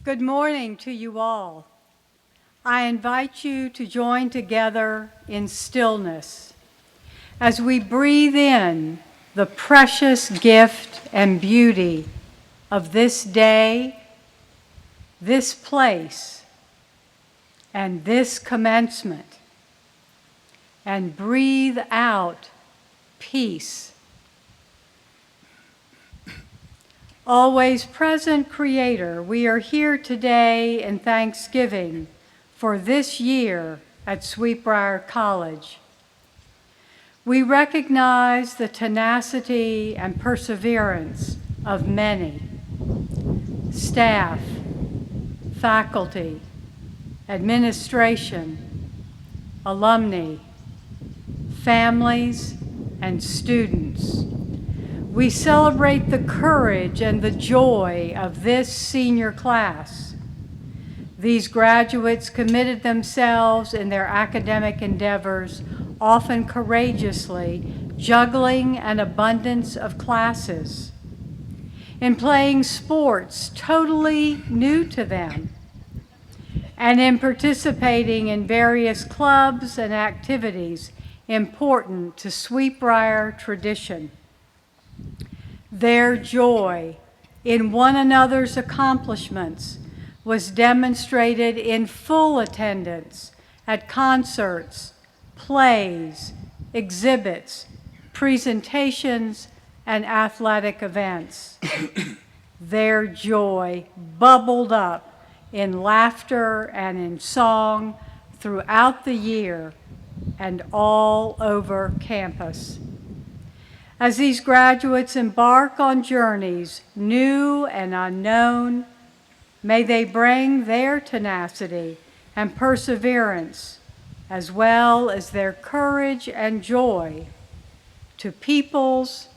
Good morning to you all. I invite you to join together in stillness as we breathe in the precious gift and beauty of this day, this place, and this commencement, and breathe out peace. Always present Creator, we are here today in thanksgiving for this year at Briar College. We recognize the tenacity and perseverance of many, staff, faculty, administration, alumni, families, and students. We celebrate the courage and the joy of this senior class. These graduates committed themselves in their academic endeavors, often courageously, juggling an abundance of classes, in playing sports totally new to them, and in participating in various clubs and activities important to Briar tradition. Their joy in one another's accomplishments was demonstrated in full attendance at concerts, plays, exhibits, presentations, and athletic events. Their joy bubbled up in laughter and in song throughout the year and all over campus. As these graduates embark on journeys new and unknown, may they bring their tenacity and perseverance, as well as their courage and joy, to peoples,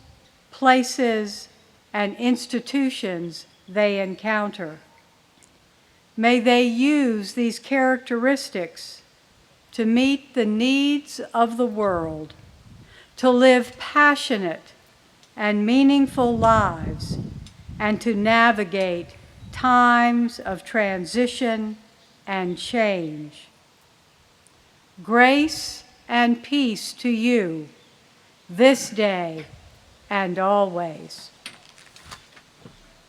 places, and institutions they encounter. May they use these characteristics to meet the needs of the world, to live passionate and meaningful lives, and to navigate times of transition and change. Grace and peace to you this day and always.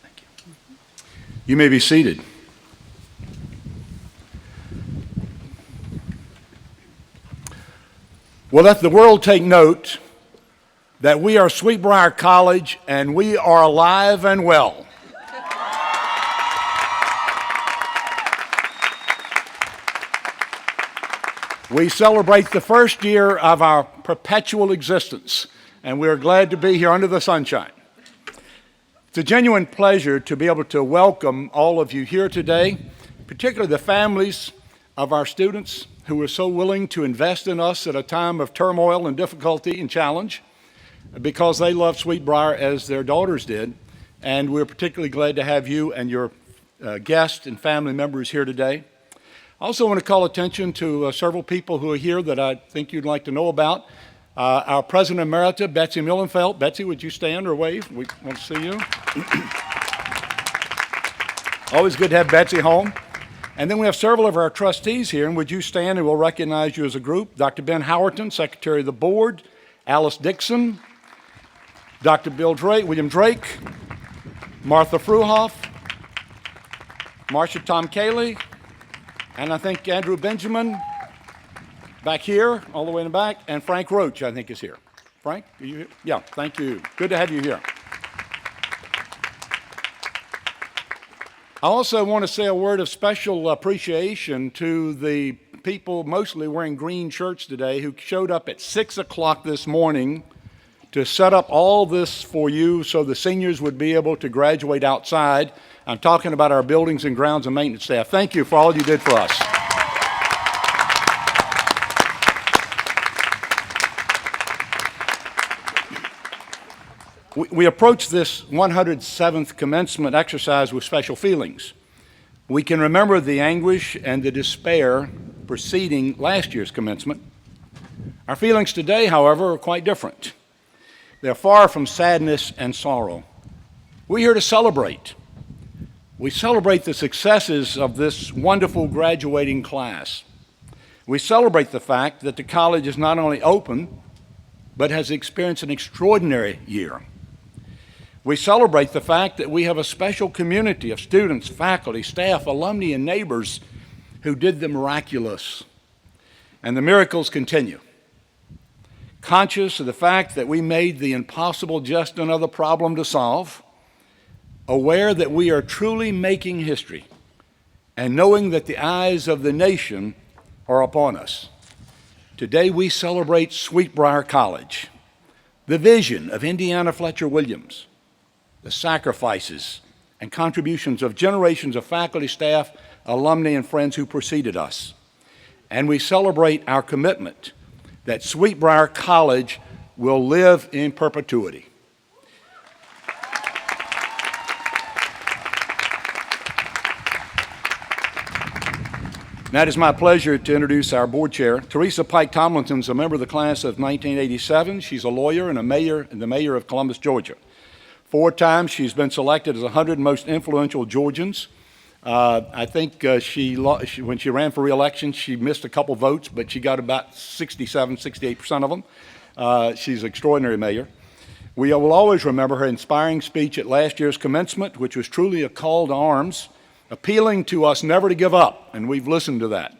Thank you. You may be seated. Well, let the world take note that we are Briar College and we are alive and well. We celebrate the first year of our perpetual existence, and we are glad to be here under the sunshine. It's a genuine pleasure to be able to welcome all of you here today, particularly the families of our students who are so willing to invest in us at a time of turmoil and difficulty and challenge, because they love Briar as their daughters did. And we're particularly glad to have you and your guests and family members here today. I also want to call attention to several people who are here that I think you'd like to know about. Our President Emerita, Betsy Millenfeld. Betsy, would you stand or wave? We want to see you. Always good to have Betsy home. And then we have several of our trustees here, and would you stand and we'll recognize you as a group. Dr. Ben Howerton, Secretary of the Board, Alice Dixon, Dr. William Drake, Martha Fruhoff, Marcia Tom Cayley, and I think Andrew Benjamin back here, all the way in the back, and Frank Roach, I think, is here. Frank, are you here? Yeah, thank you. Good to have you here. I also want to say a word of special appreciation to the people mostly wearing green shirts today who showed up at 6 o'clock this morning to set up all this for you so the seniors would be able to graduate outside. I'm talking about our buildings and grounds and maintenance staff. Thank you for all you did for us. We approach this 107th commencement exercise with special feelings. We can remember the anguish and the despair preceding last year's commencement. Our feelings today, however, are quite different. They're far from sadness and sorrow. We're here to celebrate. We celebrate the successes of this wonderful graduating class. We celebrate the fact that the college is not only open, but has experienced an extraordinary year. We celebrate the fact that we have a special community of students, faculty, staff, alumni, and neighbors who did the miraculous. And the miracles continue. Conscious of the fact that we made the impossible just another problem to solve, aware that we are truly making history, and knowing that the eyes of the nation are upon us. Today we celebrate Sweet Briar College, the vision of Indiana Fletcher Williams, the sacrifices and contributions of generations of faculty, staff, alumni, and friends who preceded us. And we celebrate our commitment that Sweet Briar College will live in perpetuity. Now, it is my pleasure to introduce our board chair. Teresa Pike Tomlinson is a member of the class of 1987. She's a lawyer and the mayor of Columbus, Georgia. 4 times she's been selected as 100 most influential Georgians. I think when she ran for re-election, she missed a couple votes, but she got about 68% of them. She's an extraordinary mayor. We will always remember her inspiring speech at last year's commencement, which was truly a call to arms, appealing to us never to give up, and we've listened to that.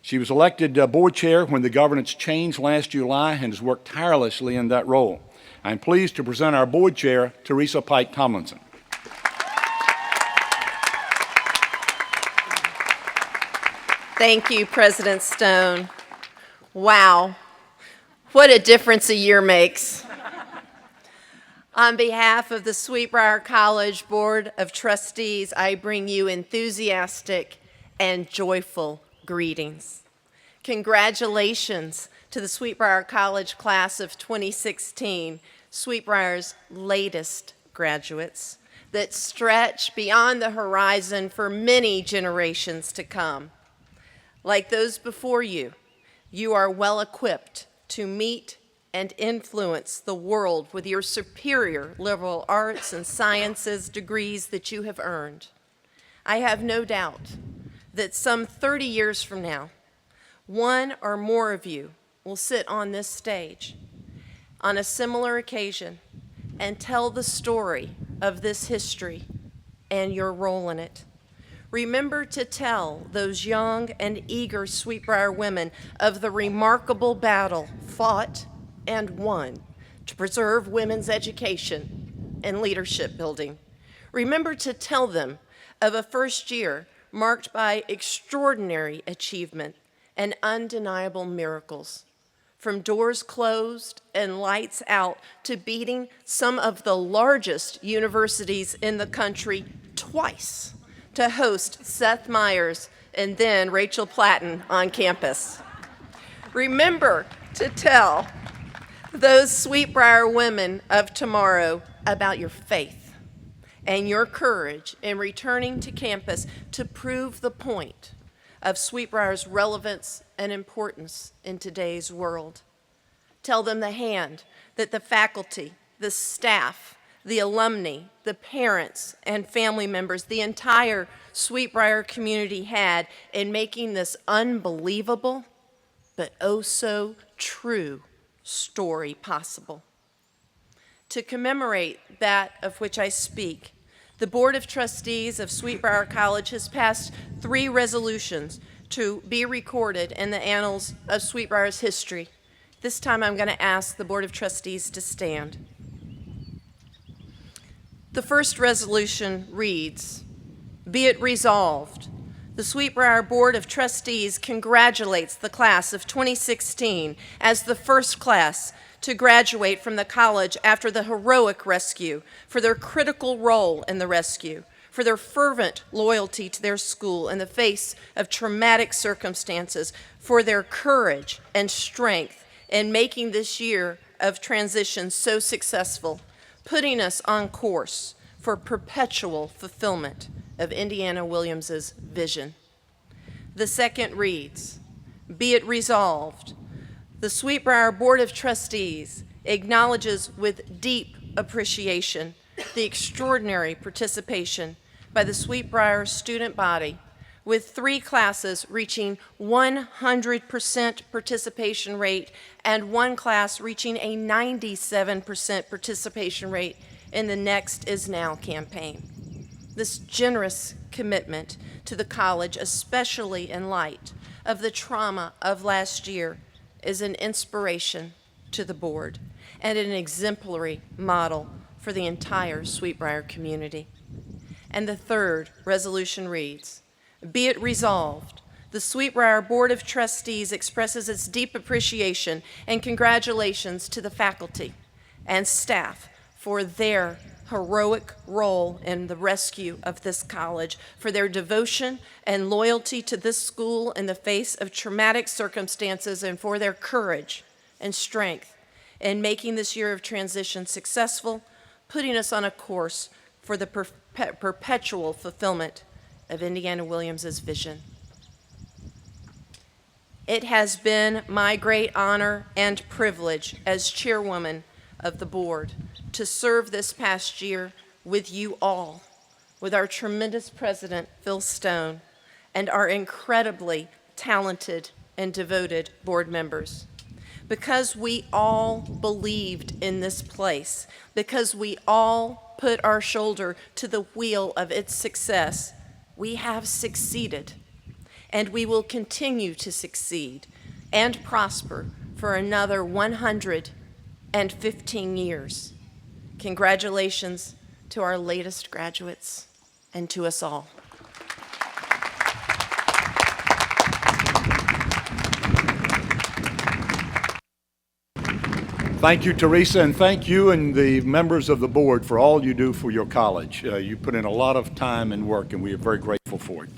She was elected board chair when the governance changed last July and has worked tirelessly in that role. I'm pleased to present our board chair, Teresa Pike Tomlinson. Thank you, President Stone. Wow, what a difference a year makes. On behalf of the Sweet Briar College Board of Trustees, I bring you enthusiastic and joyful greetings. Congratulations to the Sweet Briar College class of 2016, Sweet Briar's latest graduates that stretch beyond the horizon for many generations to come. Like those before you, you are well equipped to meet and influence the world with your superior liberal arts and sciences degrees that you have earned. I have no doubt that some 30 years from now, one or more of you will sit on this stage on a similar occasion and tell the story of this history and your role in it. Remember to tell those young and eager Sweet Briar women of the remarkable battle fought and won to preserve women's education and leadership building. Remember to tell them of a first year marked by extraordinary achievement and undeniable miracles. From doors closed and lights out to beating some of the largest universities in the country twice to host Seth Meyers and then Rachel Platten on campus. Remember to tell those Sweet Briar women of tomorrow about your faith and your courage in returning to campus to prove the point of Sweet Briar's relevance and importance in today's world. Tell them the hand that the faculty, the staff, the alumni, the parents, and family members, the entire Sweet Briar community had in making this unbelievable but oh so true story possible. To commemorate that of which I speak, the Board of Trustees of Sweet Briar College has passed 3 resolutions to be recorded in the annals of Sweet Briar's history. This time I'm going to ask the Board of Trustees to stand. The first resolution reads, "Be it resolved, the Sweet Briar Board of Trustees congratulates the class of 2016 as the first class to graduate from the college after the heroic rescue, for their critical role in the rescue, for their fervent loyalty to their school in the face of traumatic circumstances, for their courage and strength in making this year of transition so successful, putting us on course for perpetual fulfillment of Indiana Williams's vision." The second reads, "Be it resolved, the Sweet Briar Board of Trustees acknowledges with deep appreciation the extraordinary participation, by the Sweetbriar student body, with 3 classes reaching 100% participation rate and 1 class reaching a 97% participation rate in the Next Is Now campaign. This generous commitment to the college, especially in light of the trauma of last year, is an inspiration to the board and an exemplary model for the entire Sweetbriar community. And the third resolution reads, "Be it resolved, the Sweetbriar Board of Trustees expresses its deep appreciation and congratulations to the faculty and staff for their heroic role in the rescue of this college, for their devotion and loyalty to this school in the face of traumatic circumstances, and for their courage and strength in making this year of transition successful, putting us on a course for the perpetual fulfillment of Indiana Williams's vision." It has been my great honor and privilege as chairwoman of the board to serve this past year with you all, with our tremendous president, Phil Stone, and our incredibly talented and devoted board members. Because we all believed in this place, because we all put our shoulder to the wheel of its success, we have succeeded, and we will continue to succeed and prosper for another 115 years. Congratulations to our latest graduates and to us all. Thank you, Teresa, and thank you and the members of the board for all you do for your college. You put in a lot of time and work, and we are very grateful for it.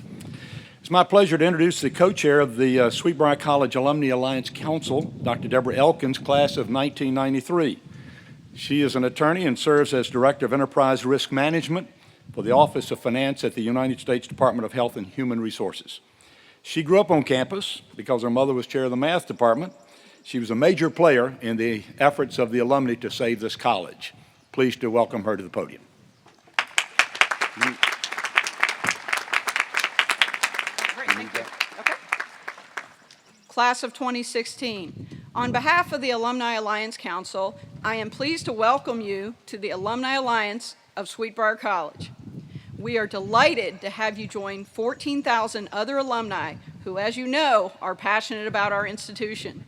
It's my pleasure to introduce the co-chair of the Sweetbriar College Alumni Alliance Council, Dr. Deborah Elkins, class of 1993. She is an attorney and serves as Director of Enterprise Risk Management for the Office of Finance at the United States Department of Health and Human Resources. She grew up on campus because her mother was chair of the math department. She was a major player in the efforts of the alumni to save this college. Pleased to welcome her to the podium. Great, thank you. Okay. Class of 2016. On behalf of the Alumni Alliance Council, I am pleased to welcome you to the Alumni Alliance of Sweetbriar College. We are delighted to have you join 14,000 other alumni who, as you know, are passionate about our institution.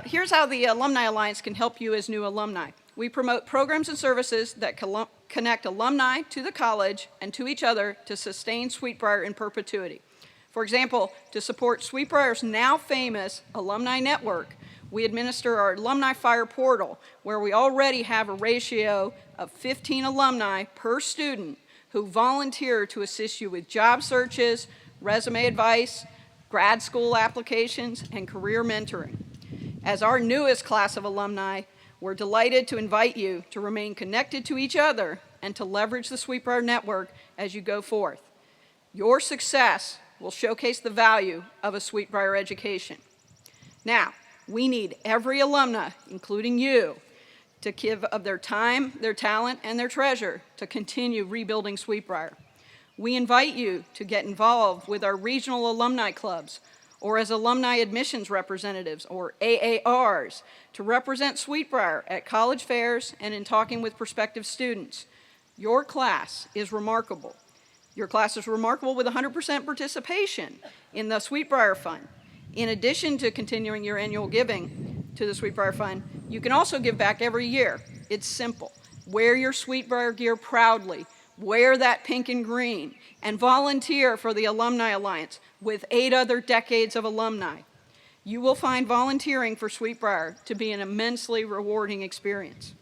Here's how the Alumni Alliance can help you as new alumni. We promote programs and services that connect alumni to the college and to each other to sustain Sweetbriar in perpetuity. For example, to support Sweetbriar's now famous alumni network, we administer our Alumni Fire Portal, where we already have a ratio of 15 alumni per student who volunteer to assist you with job searches, resume advice, grad school applications, and career mentoring. As our newest class of alumni, we're delighted to invite you to remain connected to each other and to leverage the Sweetbriar network as you go forth. Your success will showcase the value of a Sweetbriar education. Now, we need every alumna, including you, to give of their time, their talent, and their treasure to continue rebuilding Sweetbriar. We invite you to get involved with our regional alumni clubs, or as alumni admissions representatives, or AARs, to represent Sweetbriar at college fairs and in talking with prospective students. Your class is remarkable. Your class is remarkable with 100% participation in the Sweetbriar Fund. In addition to continuing your annual giving to the Sweetbriar Fund, you can also give back every year. It's simple. Wear your Sweetbriar gear proudly, wear that pink and green, and volunteer for the Alumni Alliance with 8 other decades of alumni. You will find volunteering for Sweetbriar to be an immensely rewarding experience.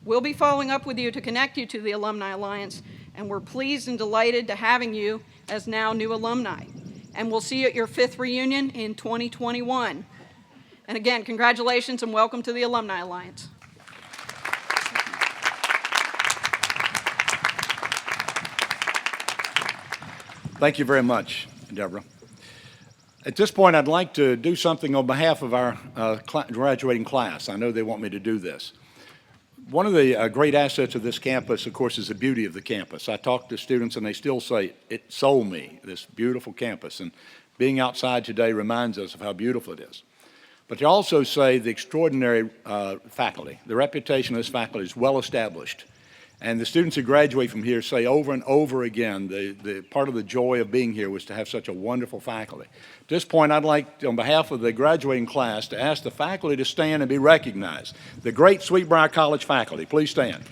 We'll be following up with you to connect you to the Alumni Alliance, and we're pleased and delighted to having you as now new alumni. And we'll see you at your 5th reunion in 2021. And again, congratulations and welcome to the Alumni Alliance. Thank you very much, Deborah. At this point, I'd like to do something on behalf of our graduating class. I know they want me to do this. One of the great assets of this campus, of course, is the beauty of the campus. I talk to students and they still say, it sold me, this beautiful campus. And being outside today reminds us of how beautiful it is. But they also say the extraordinary faculty. The reputation of this faculty is well established. And the students who graduate from here say over and over again, the part of the joy of being here was to have such a wonderful faculty. At this point, I'd like, on behalf of the graduating class, to ask the faculty to stand and be recognized. The great Sweet Briar College faculty, please stand.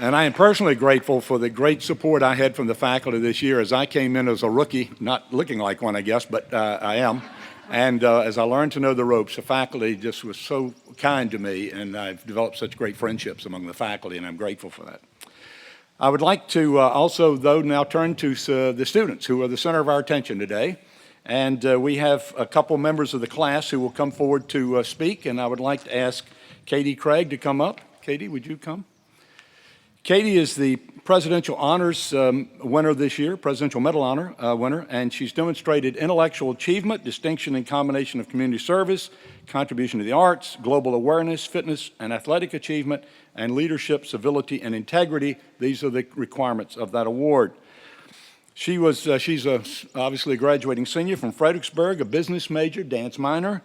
And I am personally grateful for the great support I had from the faculty this year as I came in as a rookie, not looking like one, I guess, but I am. And as I learned to know the ropes, the faculty just was so kind to me, and I've developed such great friendships among the faculty, and I'm grateful for that. I would like to also, though, now turn to the students who are the center of our attention today. And we have a couple members of the class who will come forward to speak, and I would like to ask Katie Craig to come up. Katie, would you come? Katie is the Presidential Honors winner this year, Presidential Medal Honor winner, and she's demonstrated intellectual achievement, distinction in combination of community service, contribution to the arts, global awareness, fitness and athletic achievement, and leadership, civility, and integrity. These are the requirements of that award. She's obviously a graduating senior from Fredericksburg, a business major, dance minor.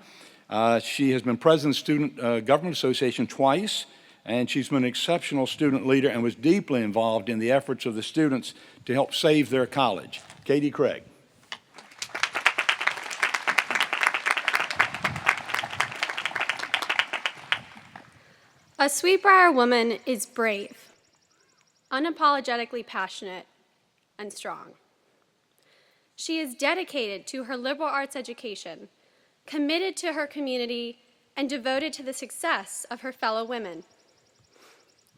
She has been president of Student Government Association twice. And she's been an exceptional student leader and was deeply involved in the efforts of the students to help save their college. Katie Craig. A Sweet Briar woman is brave, unapologetically passionate, and strong. She is dedicated to her liberal arts education, committed to her community, and devoted to the success of her fellow women.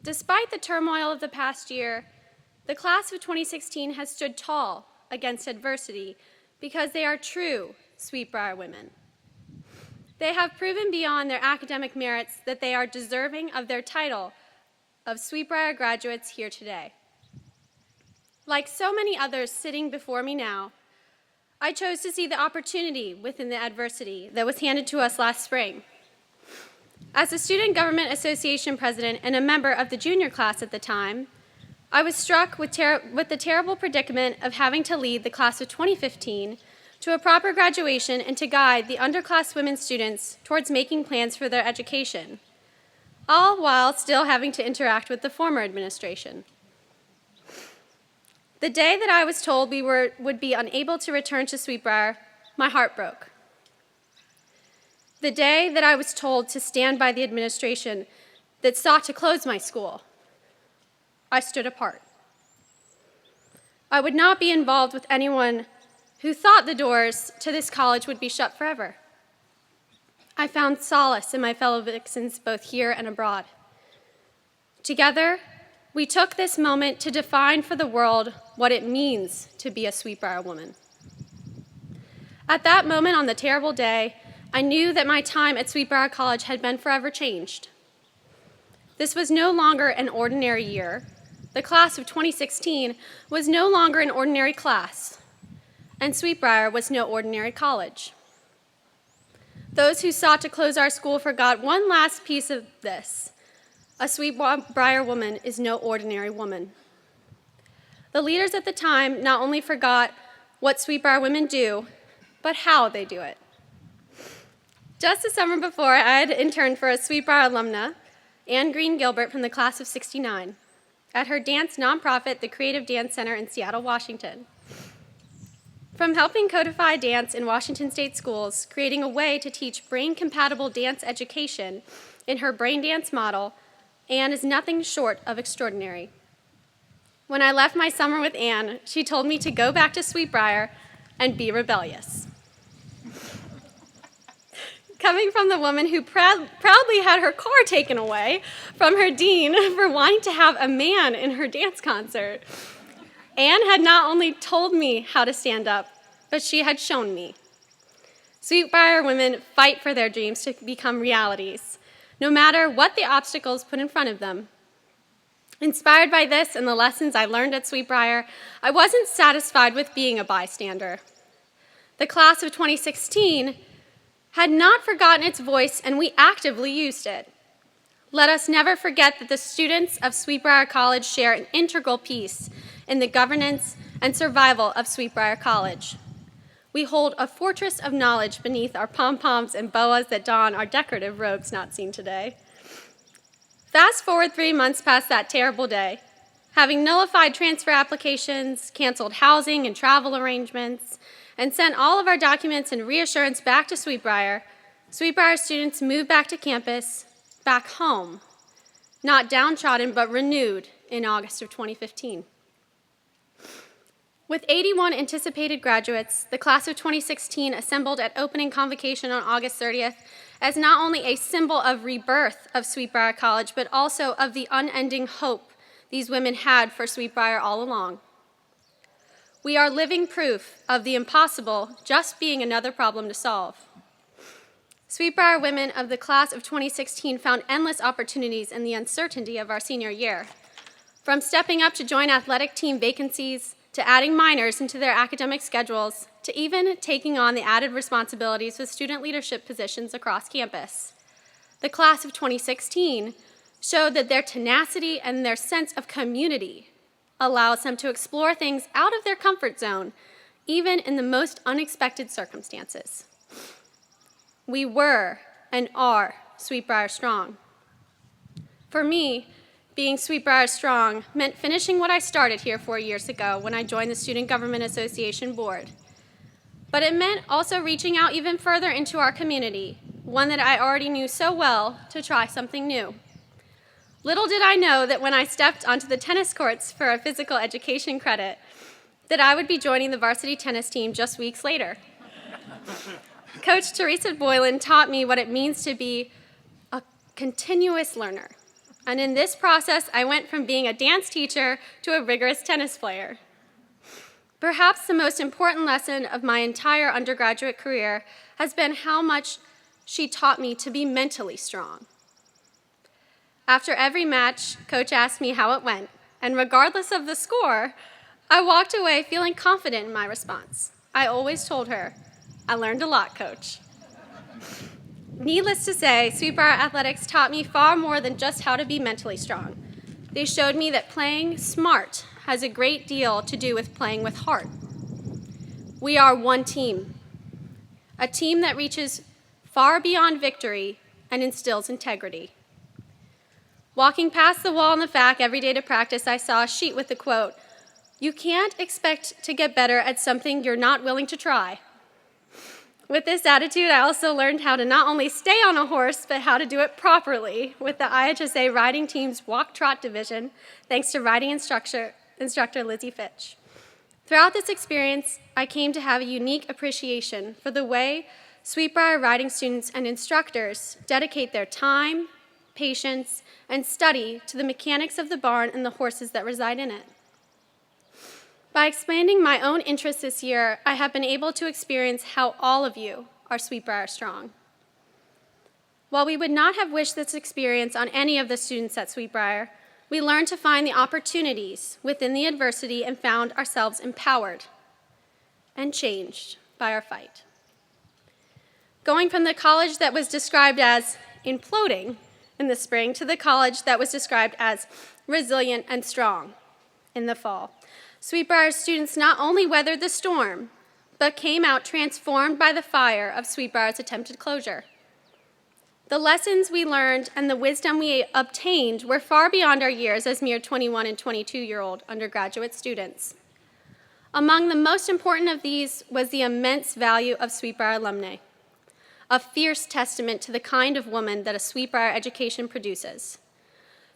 Despite the turmoil of the past year, the class of 2016 has stood tall against adversity because they are true Sweet Briar women. They have proven beyond their academic merits that they are deserving of their title of Sweet Briar graduates here today. Like so many others sitting before me now, I chose to see the opportunity within the adversity that was handed to us last spring. As a Student Government Association president and a member of the junior class at the time, I was struck with the terrible predicament of having to lead the class of 2015 to a proper graduation and to guide the underclass women students towards making plans for their education, all while still having to interact with the former administration. The day that I was told we would be unable to return to Sweet Briar, my heart broke. The day that I was told to stand by the administration that sought to close my school, I stood apart. I would not be involved with anyone who thought the doors to this college would be shut forever. I found solace in my fellow Vixens both here and abroad. Together, we took this moment to define for the world what it means to be a Sweet Briar woman. At that moment on the terrible day, I knew that my time at Sweet Briar College had been forever changed. This was no longer an ordinary year. The class of 2016 was no longer an ordinary class, and Sweet Briar was no ordinary college. Those who sought to close our school forgot one last piece of this. A Sweet Briar woman is no ordinary woman. The leaders at the time not only forgot what Sweet Briar women do, but how they do it. Just the summer before, I had interned for a Sweet Briar alumna, Anne Green Gilbert from the class of '69, at her dance nonprofit, the Creative Dance Center in Seattle, Washington. From helping codify dance in Washington State schools, creating a way to teach brain-compatible dance education in her brain dance model, Anne is nothing short of extraordinary. When I left my summer with Anne, she told me to go back to Sweet Briar and be rebellious. Coming from the woman who proudly had her car taken away from her dean for wanting to have a man in her dance concert, Anne had not only told me how to stand up, but she had shown me. Sweet Briar women fight for their dreams to become realities, no matter what the obstacles put in front of them. Inspired by this and the lessons I learned at Sweetbriar, I wasn't satisfied with being a bystander. The class of 2016 had not forgotten its voice, and we actively used it. Let us never forget that the students of Sweetbriar College share an integral piece in the governance and survival of Sweetbriar College. We hold a fortress of knowledge beneath our pom-poms and boas that don our decorative robes not seen today. Fast forward 3 months past that terrible day. Having nullified transfer applications, canceled housing and travel arrangements, and sent all of our documents and reassurance back to Sweetbriar, Sweetbriar students moved back to campus, back home, not downtrodden but renewed in August of 2015. With 81 anticipated graduates, the class of 2016 assembled at opening convocation on August 30th as not only a symbol of rebirth of Sweetbriar College, but also of the unending hope these women had for Sweetbriar all along. We are living proof of the impossible just being another problem to solve. Sweetbriar women of the class of 2016 found endless opportunities in the uncertainty of our senior year. From stepping up to join athletic team vacancies, to adding minors into their academic schedules, to even taking on the added responsibilities with student leadership positions across campus. The class of 2016 showed that their tenacity and their sense of community allows them to explore things out of their comfort zone, even in the most unexpected circumstances. We were and are Sweetbriar Strong. For me, being Sweetbriar Strong meant finishing what I started here 4 years ago when I joined the Student Government Association Board. But it meant also reaching out even further into our community, one that I already knew so well, to try something new. Little did I know that when I stepped onto the tennis courts for a physical education credit, that I would be joining the varsity tennis team just weeks later. Coach Teresa Boylan taught me what it means to be a continuous learner. And in this process, I went from being a dance teacher to a rigorous tennis player. Perhaps the most important lesson of my entire undergraduate career has been how much she taught me to be mentally strong. After every match, Coach asked me how it went, and regardless of the score, I walked away feeling confident in my response. I always told her, "I learned a lot, Coach." Needless to say, Sweetbriar Athletics taught me far more than just how to be mentally strong. They showed me that playing smart has a great deal to do with playing with heart. We are one team, a team that reaches far beyond victory and instills integrity. Walking past the wall in the FAC every day to practice, I saw a sheet with the quote, "You can't expect to get better at something you're not willing to try." With this attitude, I also learned how to not only stay on a horse, but how to do it properly with the IHSA riding team's walk-trot division, thanks to riding instructor Lizzie Fitch. Throughout this experience, I came to have a unique appreciation for the way Sweetbriar riding students and instructors dedicate their time, patience, and study to the mechanics of the barn and the horses that reside in it. By expanding my own interests this year, I have been able to experience how all of you are Sweetbriar Strong. While we would not have wished this experience on any of the students at Sweetbriar, we learned to find the opportunities within the adversity and found ourselves empowered and changed by our fight. Going from the college that was described as imploding in the spring to the college that was described as resilient and strong in the fall, Sweetbriar students not only weathered the storm, but came out transformed by the fire of Sweetbriar's attempted closure. The lessons we learned and the wisdom we obtained were far beyond our years as mere 21 and 22-year-old undergraduate students. Among the most important of these was the immense value of Sweetbriar alumni, a fierce testament to the kind of woman that a Sweetbriar education produces.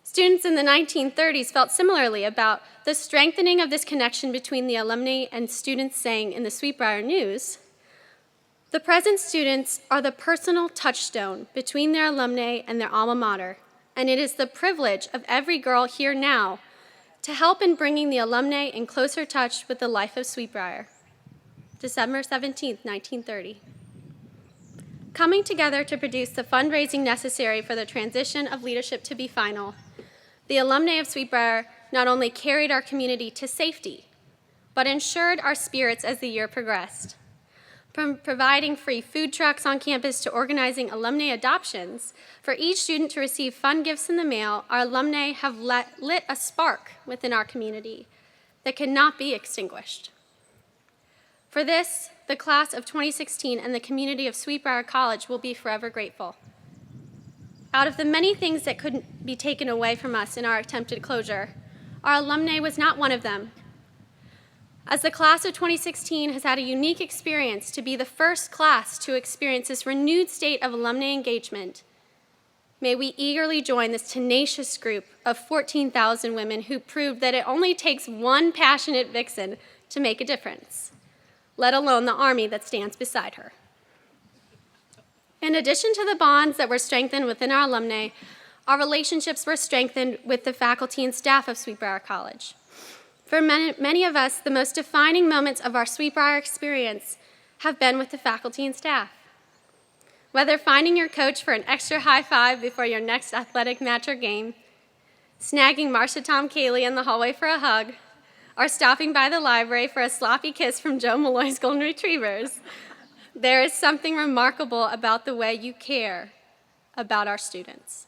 Students in the 1930s felt similarly about the strengthening of this connection between the alumni and students, saying in the Sweetbriar News, "The present students are the personal touchstone between their alumni and their alma mater, and it is the privilege of every girl here now to help in bringing the alumni in closer touch with the life of Sweetbriar." December 17, 1930. coming together to produce the fundraising necessary for the transition of leadership to be final. The alumni of Sweetbriar not only carried our community to safety, but ensured our spirits as the year progressed. From providing free food trucks on campus to organizing alumni adoptions, for each student to receive fun gifts in the mail, our alumni have lit a spark within our community that cannot be extinguished. For this, the class of 2016 and the community of Sweetbriar College will be forever grateful. Out of the many things that couldn't be taken away from us in our attempted closure, our alumni was not one of them. As the class of 2016 has had a unique experience to be the first class to experience this renewed state of alumni engagement, may we eagerly join this tenacious group of 14,000 women who proved that it only takes one passionate vixen to make a difference, let alone the army that stands beside her. In addition to the bonds that were strengthened within our alumni, our relationships were strengthened with the faculty and staff of Sweetbriar College. For many of us, the most defining moments of our Sweetbriar experience have been with the faculty and staff. Whether finding your coach for an extra high five before your next athletic match or game, snagging Marcia Tom Cayley in the hallway for a hug, or stopping by the library for a sloppy kiss from Joe Malloy's Golden Retrievers, there is something remarkable about the way you care about our students.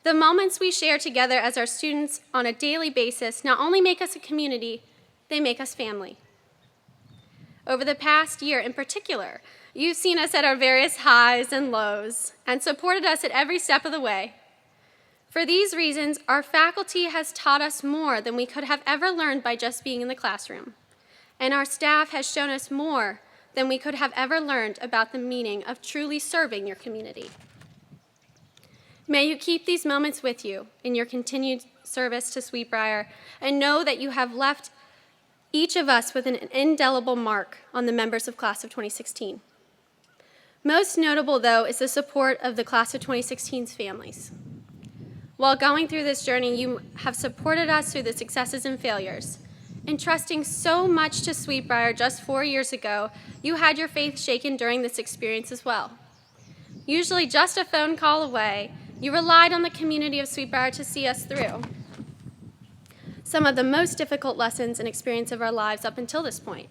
The moments we share together as our students on a daily basis not only make us a community, they make us family. Over the past year in particular, you've seen us at our various highs and lows and supported us at every step of the way. For these reasons, our faculty has taught us more than we could have ever learned by just being in the classroom, and our staff has shown us more than we could have ever learned about the meaning of truly serving your community. May you keep these moments with you in your continued service to Sweetbriar, and know that you have left each of us with an indelible mark on the members of Class of 2016. Most notable, though, is the support of the Class of 2016's families. While going through this journey, you have supported us through the successes and failures. Entrusting so much to Sweetbriar just 4 years ago, you had your faith shaken during this experience as well. Usually just a phone call away, you relied on the community of Sweetbriar to see us through some of the most difficult lessons and experience of our lives up until this point.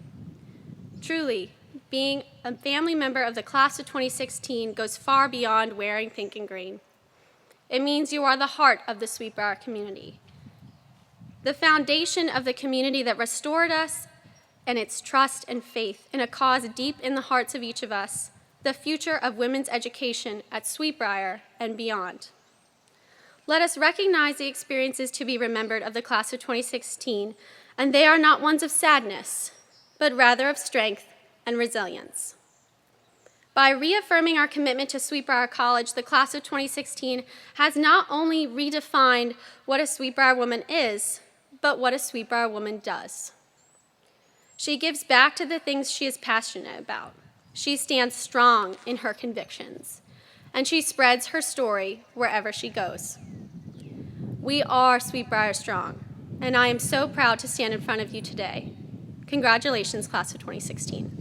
Truly, being a family member of the Class of 2016 goes far beyond wearing pink and green. It means you are the heart of the Sweetbriar community, the foundation of the community that restored us and its trust and faith in a cause deep in the hearts of each of us, the future of women's education at Sweetbriar and beyond. Let us recognize the experiences to be remembered of the Class of 2016, and they are not ones of sadness, but rather of strength and resilience. By reaffirming our commitment to Sweetbriar College, the Class of 2016 has not only redefined what a Sweetbriar woman is, but what a Sweetbriar woman does. She gives back to the things she is passionate about. She stands strong in her convictions, and she spreads her story wherever she goes. We are Sweetbriar Strong, and I am so proud to stand in front of you today. Congratulations, Class of 2016.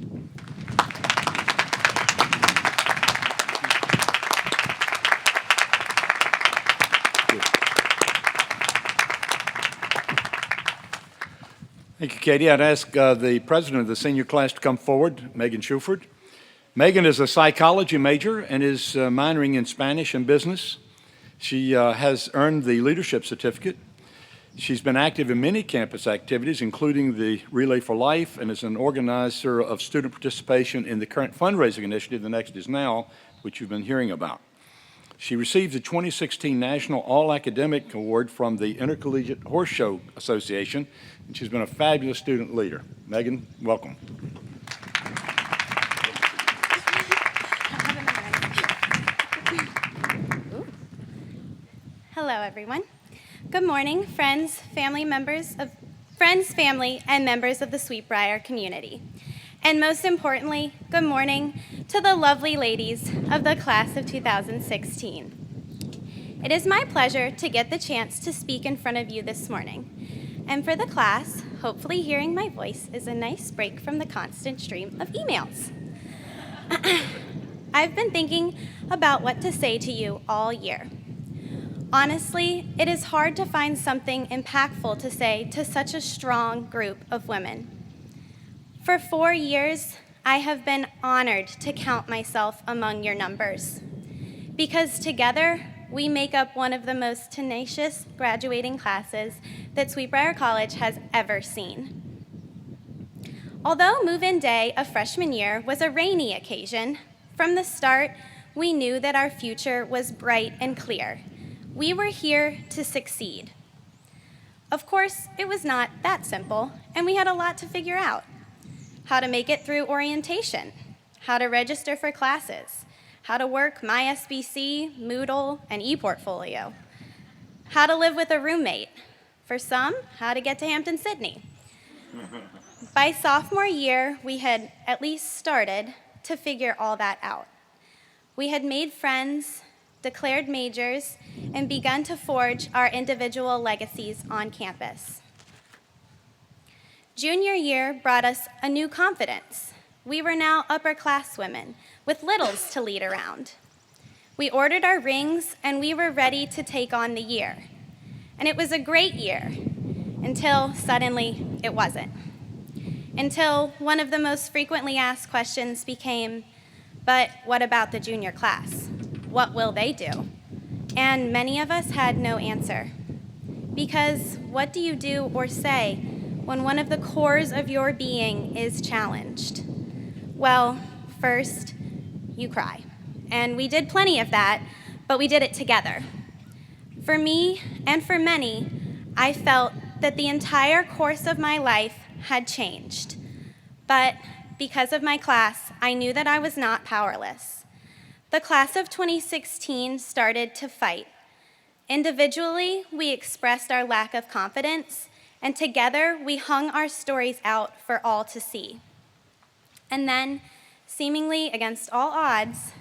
Thank you, Katie. I'd ask the president of the senior class to come forward, Megan Shuford. Megan is a psychology major and is minoring in Spanish and business. She has earned the leadership certificate. She's been active in many campus activities, including the Relay for Life, and is an organizer of student participation in the current fundraising initiative, The Next Is Now, which you've been hearing about. She received the 2016 National All-Academic Award from the Intercollegiate Horse Show Association, and she's been a fabulous student leader. Megan, welcome. Hello, everyone. Good morning, friends, family, and members of the Sweetbriar community. And most importantly, good morning to the lovely ladies of the Class of 2016. It is my pleasure to get the chance to speak in front of you this morning. And for the class, hopefully hearing my voice is a nice break from the constant stream of emails. I've been thinking about what to say to you all year. Honestly, it is hard to find something impactful to say to such a strong group of women. For 4 years, I have been honored to count myself among your numbers, because together we make up one of the most tenacious graduating classes that Sweet Briar College has ever seen. Although move-in day of freshman year was a rainy occasion, from the start, we knew that our future was bright and clear. We were here to succeed. Of course, it was not that simple, and we had a lot to figure out. How to make it through orientation, how to register for classes, how to work My SBC, Moodle, and ePortfolio, how to live with a roommate. For some, how to get to Hampton-Sydney. By sophomore year, we had at least started to figure all that out. We had made friends, declared majors, and begun to forge our individual legacies on campus. Junior year brought us a new confidence. We were now upper-class women with littles to lead around. We ordered our rings, and we were ready to take on the year. And it was a great year, until suddenly it wasn't. Until one of the most frequently asked questions became, but what about the junior class? What will they do? And many of us had no answer. Because what do you do or say when one of the cores of your being is challenged? Well, first, you cry. And we did plenty of that, but we did it together. For me, and for many, I felt that the entire course of my life had changed. But because of my class, I knew that I was not powerless. The class of 2016 started to fight. Individually, we expressed our lack of confidence, and together we hung our stories out for all to see. And then, seemingly against all odds,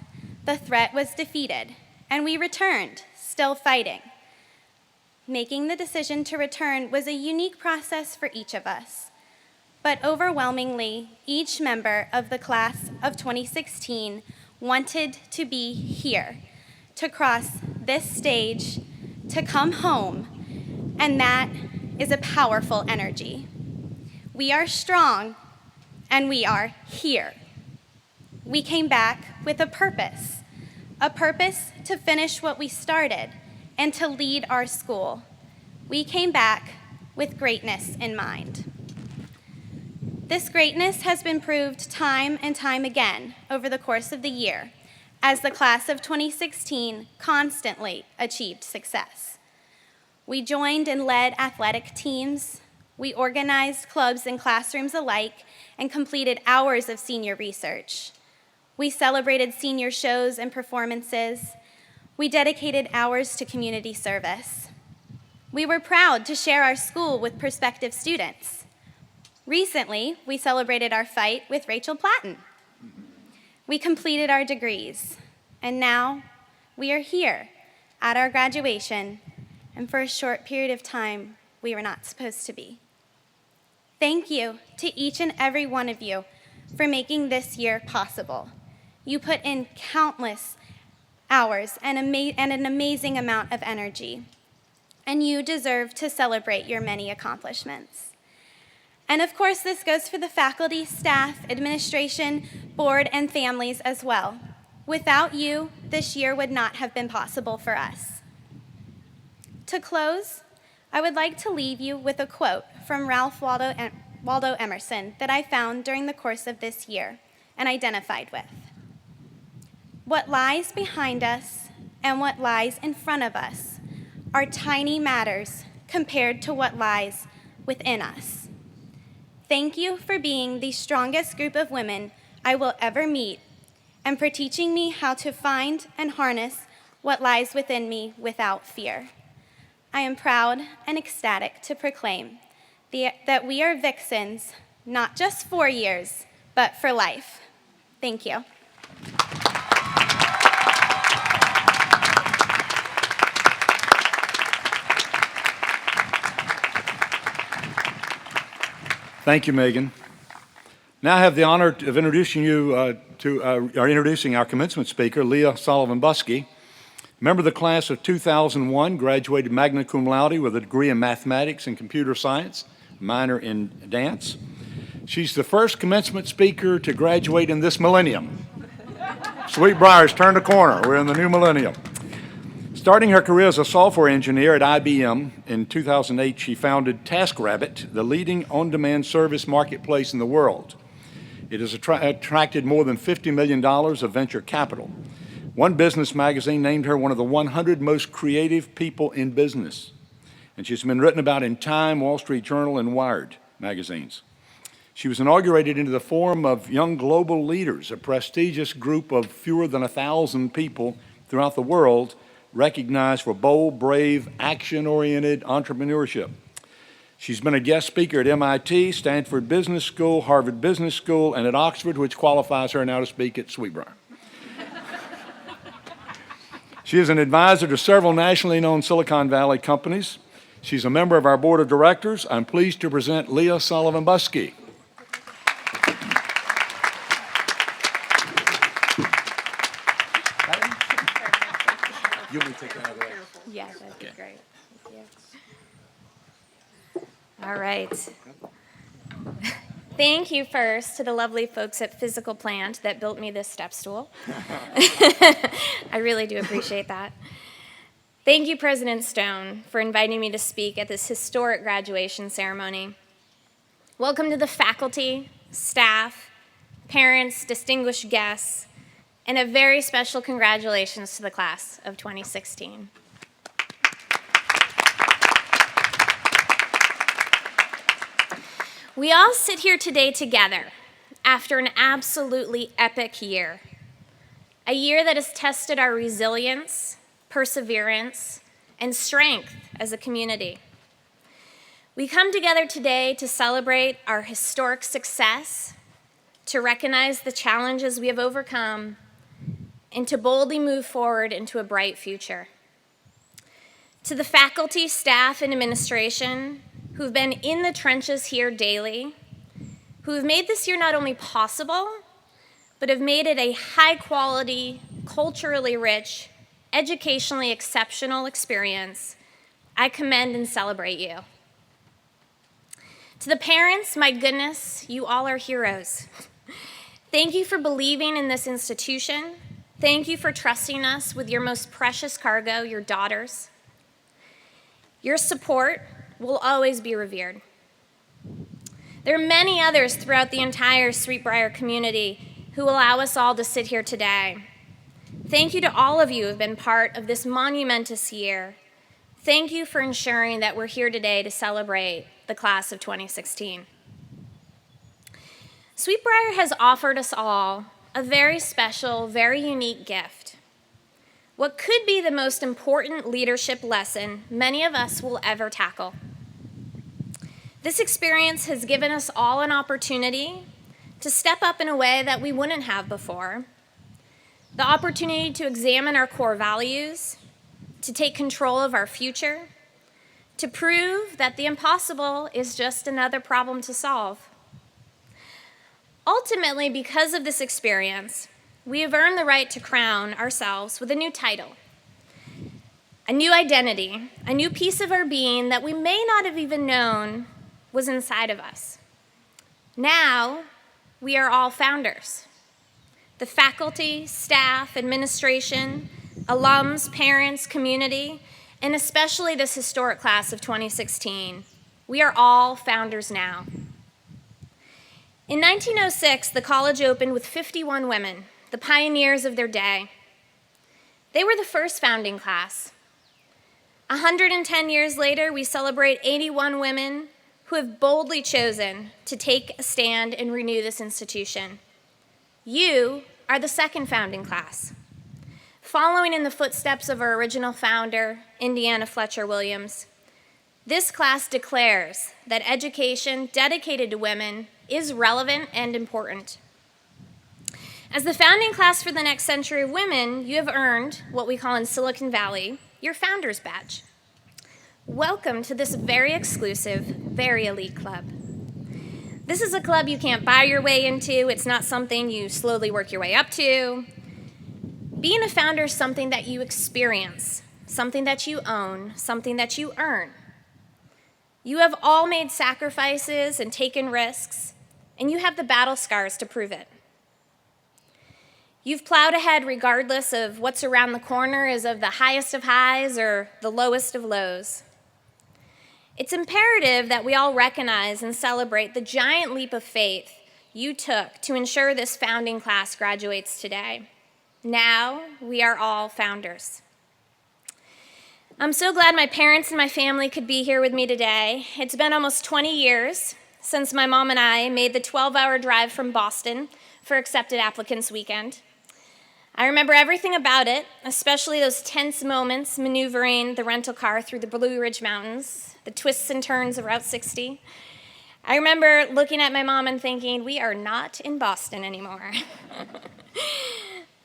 the threat was defeated, and we returned, still fighting. Making the decision to return was a unique process for each of us. But overwhelmingly, each member of the class of 2016 wanted to be here, to cross this stage, to come home, and that is a powerful energy. We are strong, and we are here. We came back with a purpose to finish what we started and to lead our school. We came back with greatness in mind. This greatness has been proved time and time again over the course of the year, as the class of 2016 constantly achieved success. We joined and led athletic teams, we organized clubs and classrooms alike, and completed hours of senior research. We celebrated senior shows and performances. We dedicated hours to community service. We were proud to share our school with prospective students. Recently, we celebrated our fight with Rachel Platten. We completed our degrees, and now we are here at our graduation, and for a short period of time, we were not supposed to be. Thank you to each and every one of you for making this year possible. You put in countless hours and an amazing amount of energy, and you deserve to celebrate your many accomplishments. And of course, this goes for the faculty, staff, administration, board, and families as well. Without you, this year would not have been possible for us. To close, I would like to leave you with a quote from Ralph Waldo Emerson that I found during the course of this year and identified with. What lies behind us and what lies in front of us are tiny matters compared to what lies within us. Thank you for being the strongest group of women I will ever meet, and for teaching me how to find and harness what lies within me without fear. I am proud and ecstatic to proclaim that we are Vixens, not just 4 years, but for life. Thank you. Thank you, Megan. Now I have the honor of introducing introducing our commencement speaker, Leah Sullivan-Buskey, member of the class of 2001, graduated magna cum laude with a degree in mathematics and computer science, minor in dance. She's the first commencement speaker to graduate in this millennium. Sweet Briar's turned a corner. We're in the new millennium. Starting her career as a software engineer at IBM in 2008, she founded TaskRabbit, the leading on-demand service marketplace in the world. It has attracted more than $50 million of venture capital. One business magazine named her one of the 100 most creative people in business. And she's been written about in Time, Wall Street Journal, and Wired magazines. She was inaugurated into the Forum of Young Global Leaders, a prestigious group of fewer than 1,000 people throughout the world recognized for bold, brave, action-oriented entrepreneurship. She's been a guest speaker at MIT, Stanford Business School, Harvard Business School, and at Oxford, which qualifies her now to speak at Sweetbriar. She is an advisor to several nationally known Silicon Valley companies. She's a member of our board of directors. I'm pleased to present Leah Sullivan-Buskey. You want me to take that out of the way? Yeah, that'd be great. Thank you. All right. Thank you first to the lovely folks at Physical Plant that built me this step stool. I really do appreciate that. Thank you, President Stone, for inviting me to speak at this historic graduation ceremony. Welcome to the faculty, staff, parents, distinguished guests, and a very special congratulations to the class of 2016. We all sit here today together after an absolutely epic year, a year that has tested our resilience, perseverance, and strength as a community. We come together today to celebrate our historic success, to recognize the challenges we have overcome, and to boldly move forward into a bright future. To the faculty, staff, and administration who've been in the trenches here daily, who have made this year not only possible, but have made it a high-quality, culturally rich, educationally exceptional experience, I commend and celebrate you. To the parents, my goodness, you all are heroes. Thank you for believing in this institution. Thank you for trusting us with your most precious cargo, your daughters. Your support will always be revered. There are many others throughout the entire Sweetbriar community who allow us all to sit here today. Thank you to all of you who have been part of this monumentous year. Thank you for ensuring that we're here today to celebrate the class of 2016. Sweetbriar has offered us all a very special, very unique gift. What could be the most important leadership lesson many of us will ever tackle. This experience has given us all an opportunity to step up in a way that we wouldn't have before. The opportunity to examine our core values, to take control of our future, to prove that the impossible is just another problem to solve. Ultimately, because of this experience, we have earned the right to crown ourselves with a new title, a new identity, a new piece of our being that we may not have even known was inside of us. Now, we are all founders. The faculty, staff, administration, alums, parents, community, and especially this historic class of 2016, we are all founders now. In 1906, the college opened with 51 women, the pioneers of their day. They were the first founding class. 110 years later, we celebrate 81 women who have boldly chosen to take a stand and renew this institution. You are the second founding class. Following in the footsteps of our original founder, Indiana Fletcher Williams, this class declares that education dedicated to women is relevant and important. As the founding class for the next century of women, you have earned what we call in Silicon Valley your Founders Badge. Welcome to this very exclusive, very elite club. This is a club you can't buy your way into. It's not something you slowly work your way up to. Being a founder is something that you experience, something that you own, something that you earn. You have all made sacrifices and taken risks, and you have the battle scars to prove it. You've plowed ahead regardless of what's around the corner is of the highest of highs or the lowest of lows. It's imperative that we all recognize and celebrate the giant leap of faith you took to ensure this founding class graduates today. Now, we are all founders. I'm so glad my parents and my family could be here with me today. It's been almost 20 years since my mom and I made the 12-hour drive from Boston for Accepted Applicants Weekend. I remember everything about it, especially those tense moments maneuvering the rental car through the Blue Ridge Mountains, the twists and turns of Route 60. I remember looking at my mom and thinking, we are not in Boston anymore.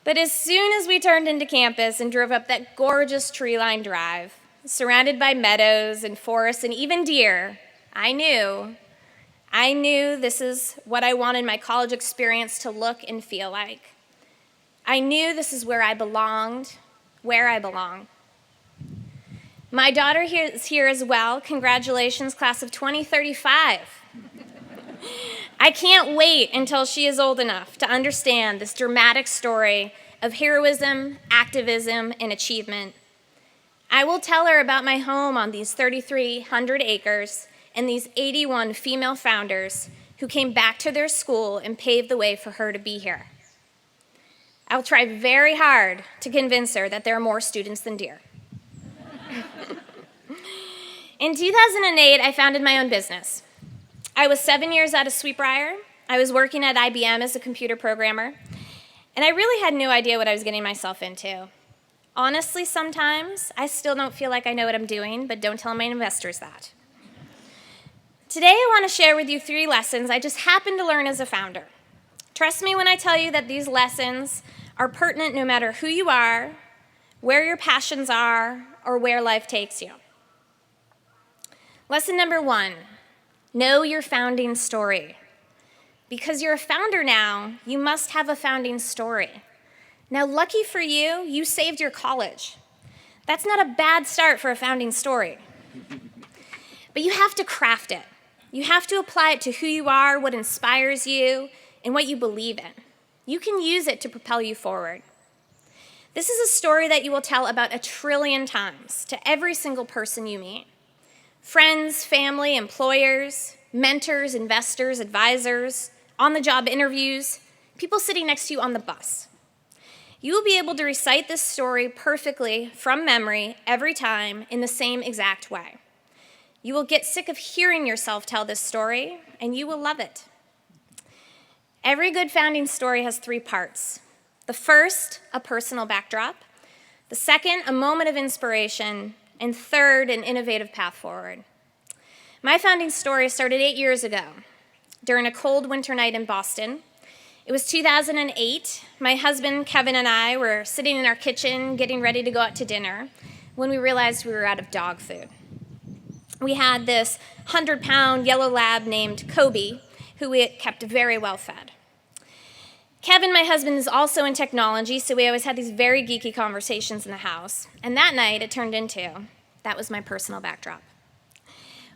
But as soon as we turned into campus and drove up that gorgeous tree-lined drive, surrounded by meadows and forests and even deer, I knew this is what I wanted my college experience to look and feel like. I knew this is where I belonged, where I belong. My daughter is here as well. Congratulations, class of 2035. I can't wait until she is old enough to understand this dramatic story of heroism, activism, and achievement. I will tell her about my home on these 3,300 acres and these 81 female founders who came back to their school and paved the way for her to be here. I'll try very hard to convince her that there are more students than deer. In 2008, I founded my own business. I was 7 years out of Sweetbriar. I was working at IBM as a computer programmer, and I really had no idea what I was getting myself into. Honestly, sometimes I still don't feel like I know what I'm doing, but don't tell my investors that. Today, I want to share with you 3 lessons I just happened to learn as a founder. Trust me when I tell you that these lessons are pertinent no matter who you are, where your passions are, or where life takes you. Lesson number 1, know your founding story. Because you're a founder now, you must have a founding story. Now, lucky for you, you saved your college. That's not a bad start for a founding story. But you have to craft it. You have to apply it to who you are, what inspires you, and what you believe in. You can use it to propel you forward. This is a story that you will tell about 1 trillion times to every single person you meet. Friends, family, employers, mentors, investors, advisors, on-the-job interviews, people sitting next to you on the bus. You will be able to recite this story perfectly from memory every time in the same exact way. You will get sick of hearing yourself tell this story, and you will love it. Every good founding story has 3 parts. The first, a personal backdrop. The second, a moment of inspiration. And third, an innovative path forward. My founding story started 8 years ago during a cold winter night in Boston. It was 2008. My husband, Kevin, and I were sitting in our kitchen getting ready to go out to dinner when we realized we were out of dog food. We had this 100-pound yellow lab named Kobe, who we kept very well fed. Kevin, my husband, is also in technology, so we always had these very geeky conversations in the house. And that night, it turned into, that was my personal backdrop.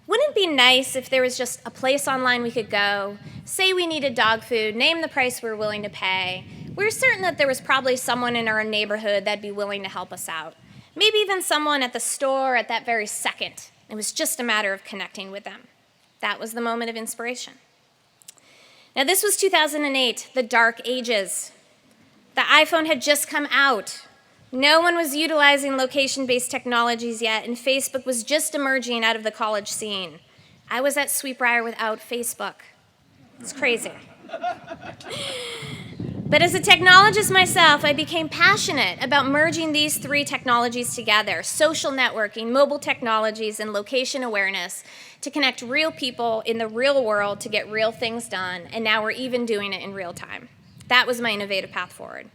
Wouldn't it be nice if there was just a place online we could go, say we needed dog food, name the price we were willing to pay. We were certain that there was probably someone in our neighborhood that'd be willing to help us out. Maybe even someone at the store at that very second. It was just a matter of connecting with them. That was the moment of inspiration. Now, this was 2008, the dark ages. The iPhone had just come out. No one was utilizing location-based technologies yet, and Facebook was just emerging out of the college scene. I was at Sweetbriar without Facebook. It's crazy. But as a technologist myself, I became passionate about merging these 3 technologies together, social networking, mobile technologies, and location awareness, to connect real people in the real world to get real things done, and now we're even doing it in real time. That was my innovative path forward.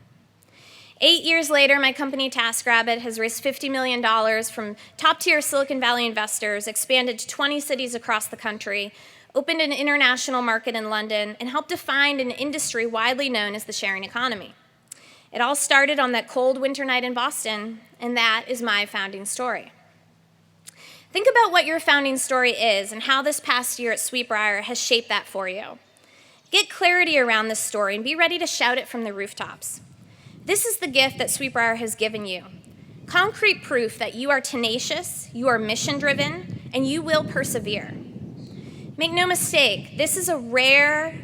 8 years later, my company TaskRabbit has raised $50 million from top-tier Silicon Valley investors, expanded to 20 cities across the country, opened an international market in London, and helped define an industry widely known as the sharing economy. It all started on that cold winter night in Boston, and that is my founding story. Think about what your founding story is and how this past year at Sweetbriar has shaped that for you. Get clarity around this story and be ready to shout it from the rooftops. This is the gift that Sweetbriar has given you. Concrete proof that you are tenacious, you are mission-driven, and you will persevere. Make no mistake, this is a rare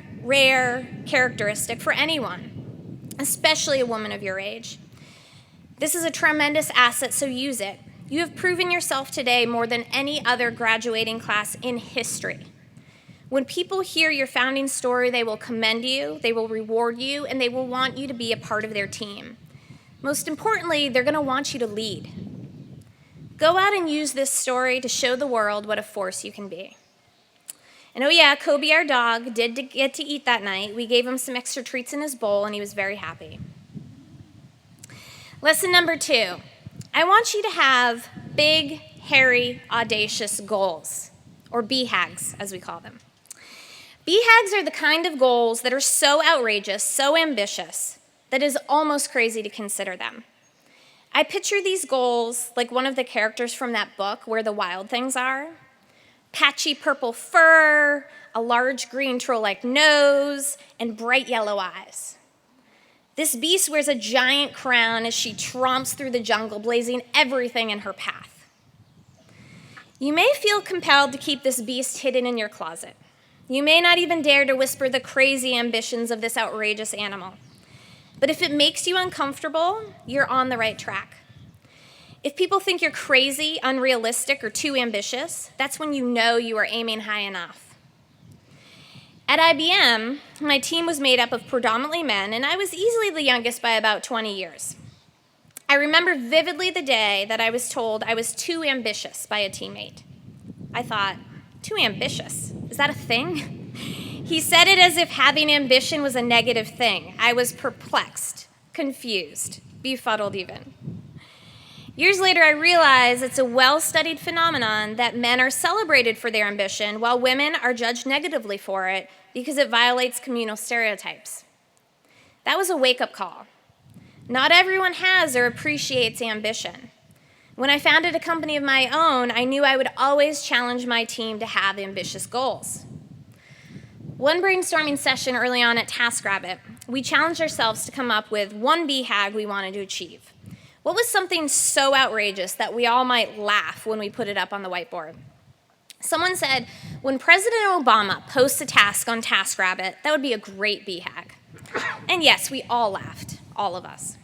characteristic for anyone, especially a woman of your age. This is a tremendous asset, so use it. You have proven yourself today more than any other graduating class in history. When people hear your founding story, they will commend you, they will reward you, and they will want you to be a part of their team. Most importantly, they're going to want you to lead. Go out and use this story to show the world what a force you can be. And oh yeah, Kobe, our dog, did get to eat that night. We gave him some extra treats in his bowl, and he was very happy. Lesson number 2. I want you to have big, hairy, audacious goals, or BHAGs, as we call them. BHAGs are the kind of goals that are so outrageous, so ambitious, that it is almost crazy to consider them. I picture these goals like one of the characters from that book, Where the Wild Things Are. Patchy purple fur, a large green troll-like nose, and bright yellow eyes. This beast wears a giant crown as she tromps through the jungle, blazing everything in her path. You may feel compelled to keep this beast hidden in your closet. You may not even dare to whisper the crazy ambitions of this outrageous animal. But if it makes you uncomfortable, you're on the right track. If people think you're crazy, unrealistic, or too ambitious, that's when you know you are aiming high enough. At IBM, my team was made up of predominantly men, and I was easily the youngest by about 20 years. I remember vividly the day that I was told I was too ambitious by a teammate. I thought, too ambitious? Is that a thing? He said it as if having ambition was a negative thing. I was perplexed, confused, befuddled even. Years later, I realized it's a well-studied phenomenon that men are celebrated for their ambition while women are judged negatively for it because it violates communal stereotypes. That was a wake-up call. Not everyone has or appreciates ambition. When I founded a company of my own, I knew I would always challenge my team to have ambitious goals. One brainstorming session early on at TaskRabbit, we challenged ourselves to come up with one BHAG we wanted to achieve. What was something so outrageous that we all might laugh when we put it up on the whiteboard? Someone said, when President Obama posts a task on TaskRabbit, that would be a great BHAG. And yes, we all laughed, all of us.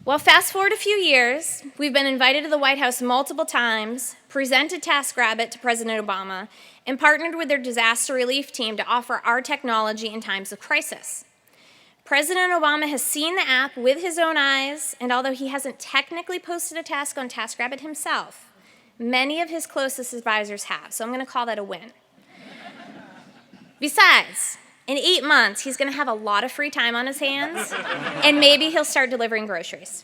Well, fast forward a few years, we've been invited to the White House multiple times, presented TaskRabbit to President Obama, and partnered with their disaster relief team to offer our technology in times of crisis. President Obama has seen the app with his own eyes, and although he hasn't technically posted a task on TaskRabbit himself, many of his closest advisors have, so I'm going to call that a win. Besides, in 8 months, he's going to have a lot of free time on his hands, and maybe he'll start delivering groceries.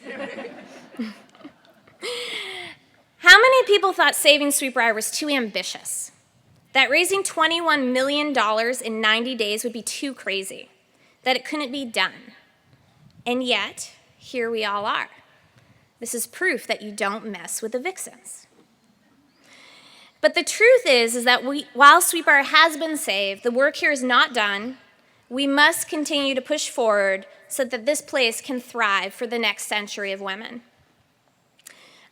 How many people thought saving Sweetbriar was too ambitious? That raising $21 million in 90 days would be too crazy? That it couldn't be done? And yet, here we all are. This is proof that you don't mess with the vixens. But the truth is that while Sweetbriar has been saved, the work here is not done. We must continue to push forward so that this place can thrive for the next century of women.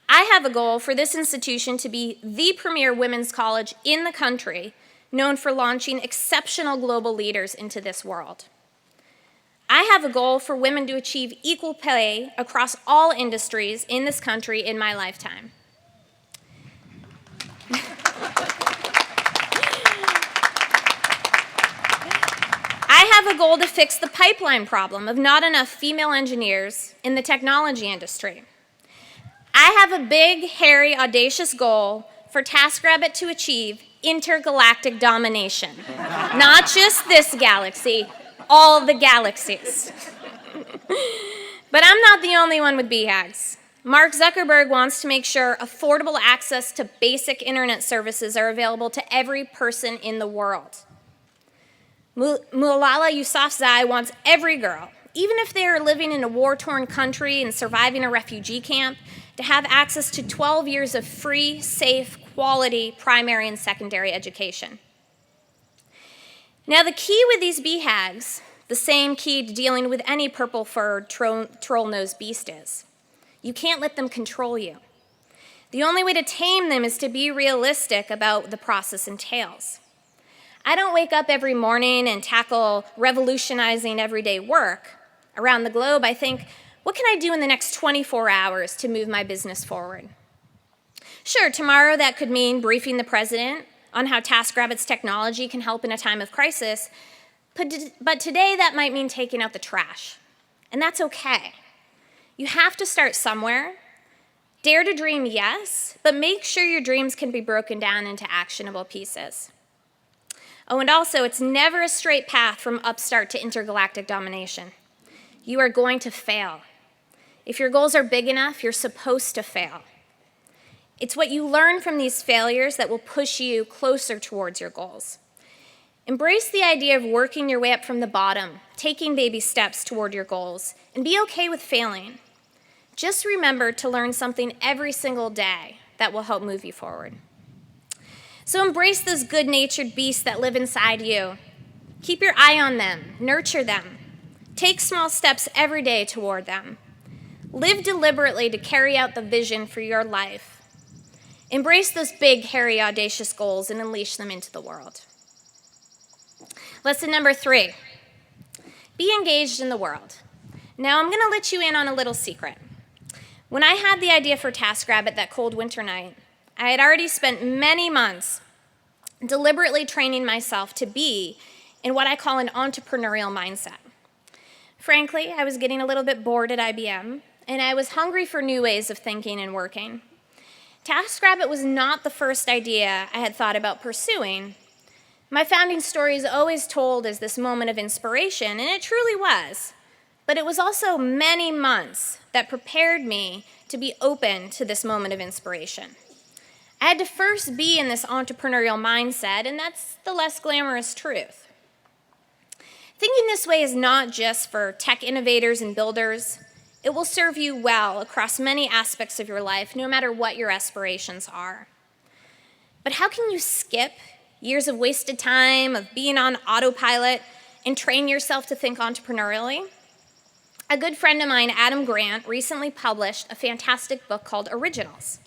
I have a goal for this institution to be the premier women's college in the country, known for launching exceptional global leaders into this world. I have a goal for women to achieve equal pay across all industries in this country in my lifetime. I have a goal to fix the pipeline problem of not enough female engineers in the technology industry. I have a big, hairy, audacious goal for TaskRabbit to achieve intergalactic domination. Not just this galaxy, all the galaxies. But I'm not the only one with BHAGs. Mark Zuckerberg wants to make sure affordable access to basic internet services are available to every person in the world. Malala Yousafzai wants every girl, even if they are living in a war-torn country and surviving a refugee camp, to have access to 12 years of free, safe, quality primary and secondary education. Now, the key with these BHAGs, the same key to dealing with any purple-furred, troll-nosed beast is, you can't let them control you. The only way to tame them is to be realistic about what the process entails. I don't wake up every morning and tackle revolutionizing everyday work. Around the globe, I think, what can I do in the next 24 hours to move my business forward? Sure, tomorrow that could mean briefing the president on how TaskRabbit's technology can help in a time of crisis, but today that might mean taking out the trash, and that's okay. You have to start somewhere. Dare to dream, yes, but make sure your dreams can be broken down into actionable pieces. Oh, and also, it's never a straight path from upstart to intergalactic domination. You are going to fail. If your goals are big enough, you're supposed to fail. It's what you learn from these failures that will push you closer towards your goals. Embrace the idea of working your way up from the bottom, taking baby steps toward your goals, and be okay with failing. Just remember to learn something every single day that will help move you forward. So embrace those good-natured beasts that live inside you. Keep your eye on them, nurture them. Take small steps every day toward them. Live deliberately to carry out the vision for your life. Embrace those big, hairy, audacious goals and unleash them into the world. Lesson number 3, be engaged in the world. Now, I'm going to let you in on a little secret. When I had the idea for TaskRabbit that cold winter night, I had already spent many months deliberately training myself to be in what I call an entrepreneurial mindset. Frankly, I was getting a little bit bored at IBM, and I was hungry for new ways of thinking and working. TaskRabbit was not the first idea I had thought about pursuing. My founding story is always told as this moment of inspiration, and it truly was. But it was also many months that prepared me to be open to this moment of inspiration. I had to first be in this entrepreneurial mindset, and that's the less glamorous truth. Thinking this way is not just for tech innovators and builders. It will serve you well across many aspects of your life, no matter what your aspirations are. But how can you skip years of wasted time, of being on autopilot, and train yourself to think entrepreneurially? A good friend of mine, Adam Grant, recently published a fantastic book called Originals.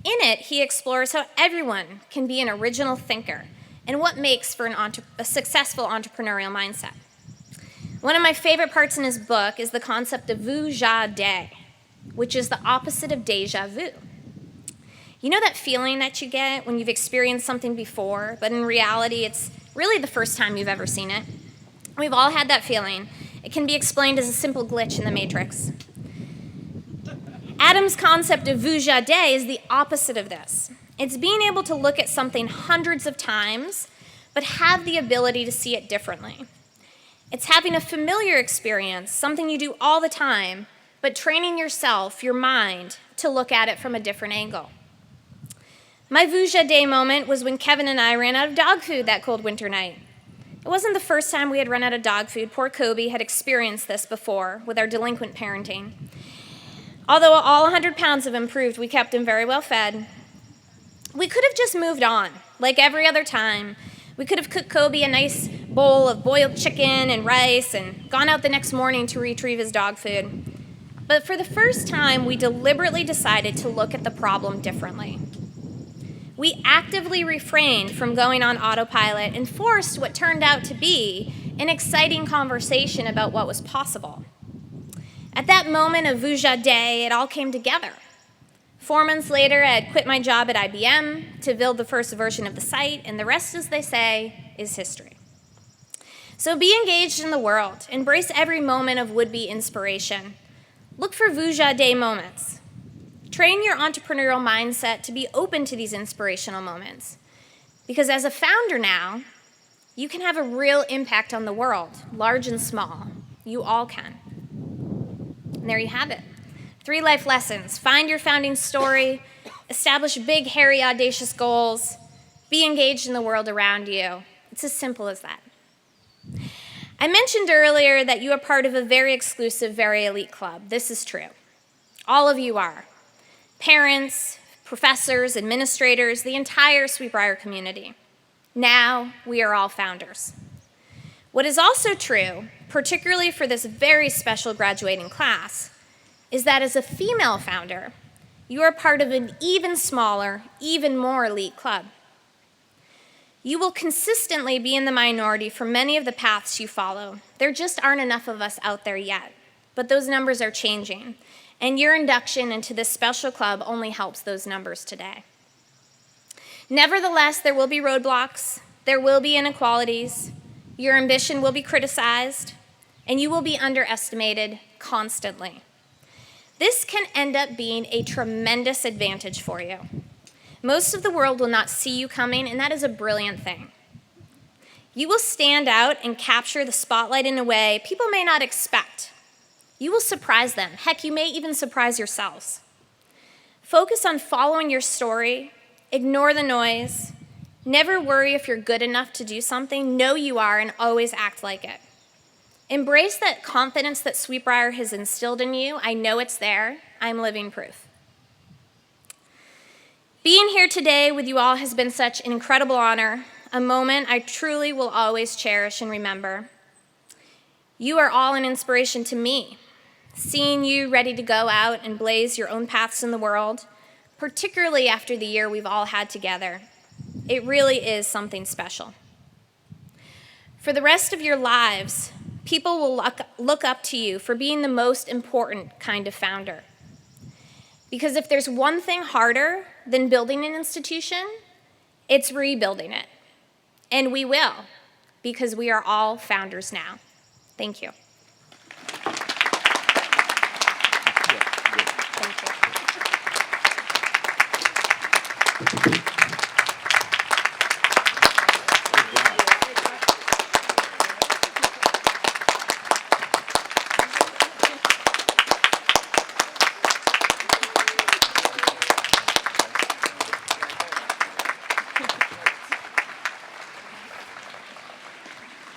In it, he explores how everyone can be an original thinker and what makes for a successful entrepreneurial mindset. One of my favorite parts in his book is the concept of vu-ja de, which is the opposite of deja vu. You know that feeling that you get when you've experienced something before, but in reality, it's really the first time you've ever seen it? We've all had that feeling. It can be explained as a simple glitch in the Matrix. Adam's concept of vu-ja de is the opposite of this. It's being able to look at something hundreds of times, but have the ability to see it differently. It's having a familiar experience, something you do all the time, but training yourself, your mind, to look at it from a different angle. My vu-ja de moment was when Kevin and I ran out of dog food that cold winter night. It wasn't the first time we had run out of dog food. Poor Kobe had experienced this before with our delinquent parenting. Although all 100 pounds have improved, we kept him very well fed. We could have just moved on, like every other time. We could have cooked Kobe a nice bowl of boiled chicken and rice and gone out the next morning to retrieve his dog food. But for the first time, we deliberately decided to look at the problem differently. We actively refrained from going on autopilot and forced what turned out to be an exciting conversation about what was possible. At that moment of vu-ja de, it all came together. 4 months later, I had quit my job at IBM to build the first version of the site, and the rest, as they say, is history. So be engaged in the world. Embrace every moment of would-be inspiration. Look for vu-ja de moments. Train your entrepreneurial mindset to be open to these inspirational moments. Because as a founder now, you can have a real impact on the world, large and small. You all can. And there you have it. 3 life lessons: find your founding story, establish big, hairy, audacious goals, be engaged in the world around you. It's as simple as that. I mentioned earlier that you are part of a very exclusive, very elite club. This is true. All of you are. Parents, professors, administrators, the entire Sweet Briar community. Now we are all founders. What is also true, particularly for this very special graduating class, is that as a female founder, you are part of an even smaller, even more elite club. You will consistently be in the minority for many of the paths you follow. There just aren't enough of us out there yet, but those numbers are changing, and your induction into this special club only helps those numbers today. Nevertheless, there will be roadblocks, there will be inequalities, your ambition will be criticized, and you will be underestimated constantly. This can end up being a tremendous advantage for you. Most of the world will not see you coming, and that is a brilliant thing. You will stand out and capture the spotlight in a way people may not expect. You will surprise them. Heck, you may even surprise yourselves. Focus on following your story. Ignore the noise. Never worry if you're good enough to do something. Know you are, and always act like it. Embrace that confidence that Sweet Briar has instilled in you. I know it's there. I'm living proof. Being here today with you all has been such an incredible honor, a moment I truly will always cherish and remember. You are all an inspiration to me. Seeing you ready to go out and blaze your own paths in the world, particularly after the year we've all had together, it really is something special. For the rest of your lives, people will look up to you for being the most important kind of founder. Because if there's one thing harder than building an institution, it's rebuilding it. And we will, because we are all founders now. Thank you.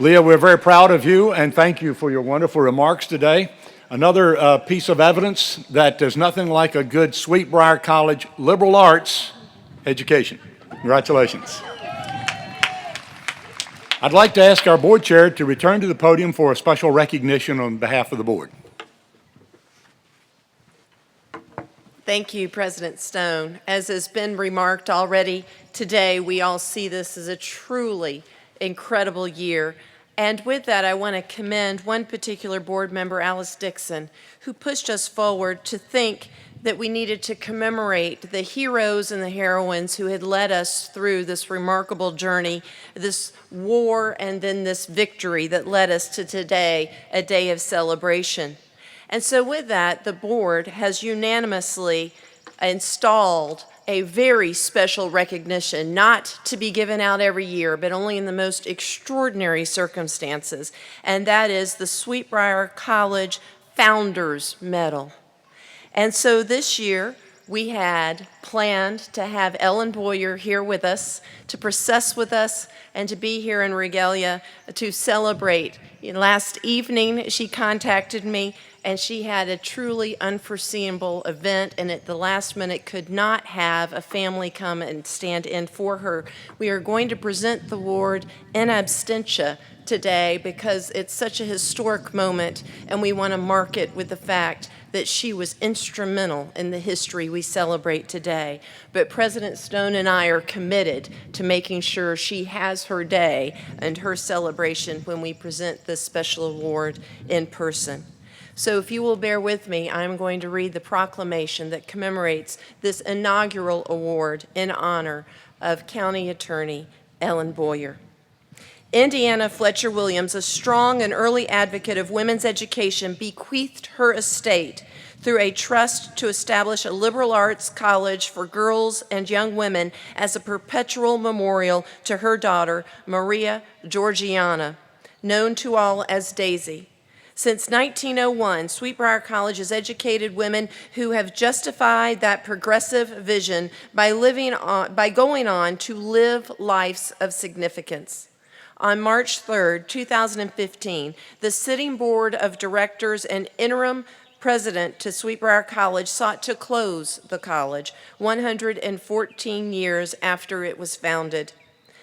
Leah, we're very proud of you, and thank you for your wonderful remarks today. Another piece of evidence that there's nothing like a good Sweet Briar College liberal arts education. Congratulations. I'd like to ask our board chair to return to the podium for a special recognition on behalf of the board. Thank you, President Stone. As has been remarked already today, we all see this as a truly incredible year. And with that, I want to commend one particular board member, Alice Dixon, who pushed us forward to think that we needed to commemorate the heroes and the heroines who had led us through this remarkable journey, this war, and then this victory that led us to today, a day of celebration. And so with that, the board has unanimously installed a very special recognition, not to be given out every year, but only in the most extraordinary circumstances, and that is the Sweet Briar College Founders Medal. And so this year, we had planned to have Ellen Boyer here with us, to process with us, and to be here in regalia to celebrate. Last evening, she contacted me, and she had a truly unforeseeable event, and at the last minute could not have a family come and stand in for her. We are going to present the award in absentia today because it's such a historic moment, and we want to mark it with the fact that she was instrumental in the history we celebrate today. But President Stone and I are committed to making sure she has her day and her celebration when we present this special award in person. So if you will bear with me, I'm going to read the proclamation that commemorates this inaugural award in honor of County Attorney Ellen Boyer. Indiana Fletcher Williams, a strong and early advocate of women's education, bequeathed her estate through a trust to establish a liberal arts college for girls and young women as a perpetual memorial to her daughter, Maria Georgiana, known to all as Daisy. Since 1901, Sweetbriar College has educated women who have justified that progressive vision by going on to live lives of significance. On March 3rd, 2015, the sitting board of directors and interim president to Sweetbriar College sought to close the college 114 years after it was founded.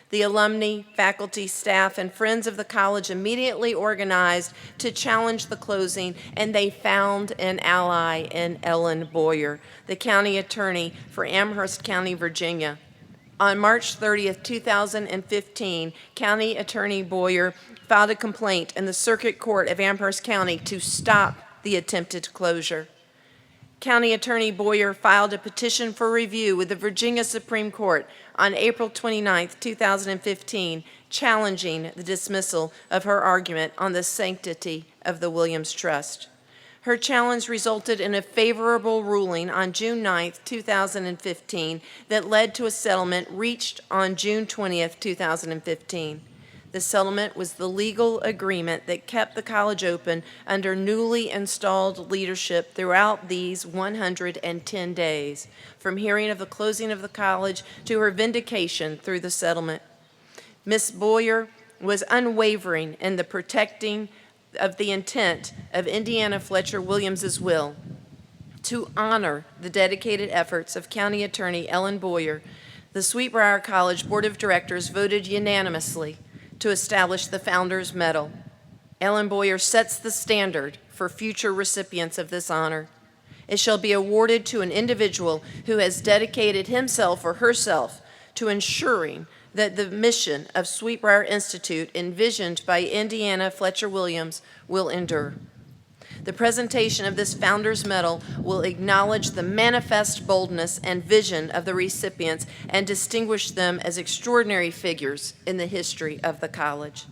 The alumni, faculty, staff, and friends of the college immediately organized to challenge the closing, and they found an ally in Ellen Boyer, the county attorney for Amherst County, Virginia. On March 30th, 2015, County Attorney Boyer filed a complaint in the Circuit Court of Amherst County to stop the attempted closure. County Attorney Boyer filed a petition for review with the Virginia Supreme Court on April 29, 2015, challenging the dismissal of her argument on the sanctity of the Williams Trust. Her challenge resulted in a favorable ruling on June 9, 2015, that led to a settlement reached on June 20, 2015. The settlement was the legal agreement that kept the college open under newly installed leadership throughout these 110 days, from hearing of the closing of the college to her vindication through the settlement. Ms. Boyer was unwavering in the protecting of the intent of Indiana Fletcher Williams's will. To honor the dedicated efforts of County Attorney Ellen Boyer, the Sweetbriar College Board of Directors voted unanimously to establish the Founders Medal. Ellen Boyer sets the standard for future recipients of this honor. It shall be awarded to an individual who has dedicated himself or herself to ensuring that the mission of Sweetbriar Institute envisioned by Indiana Fletcher Williams will endure. The presentation of this Founders Medal will acknowledge the manifest boldness and vision of the recipients and distinguish them as extraordinary figures in the history of the college.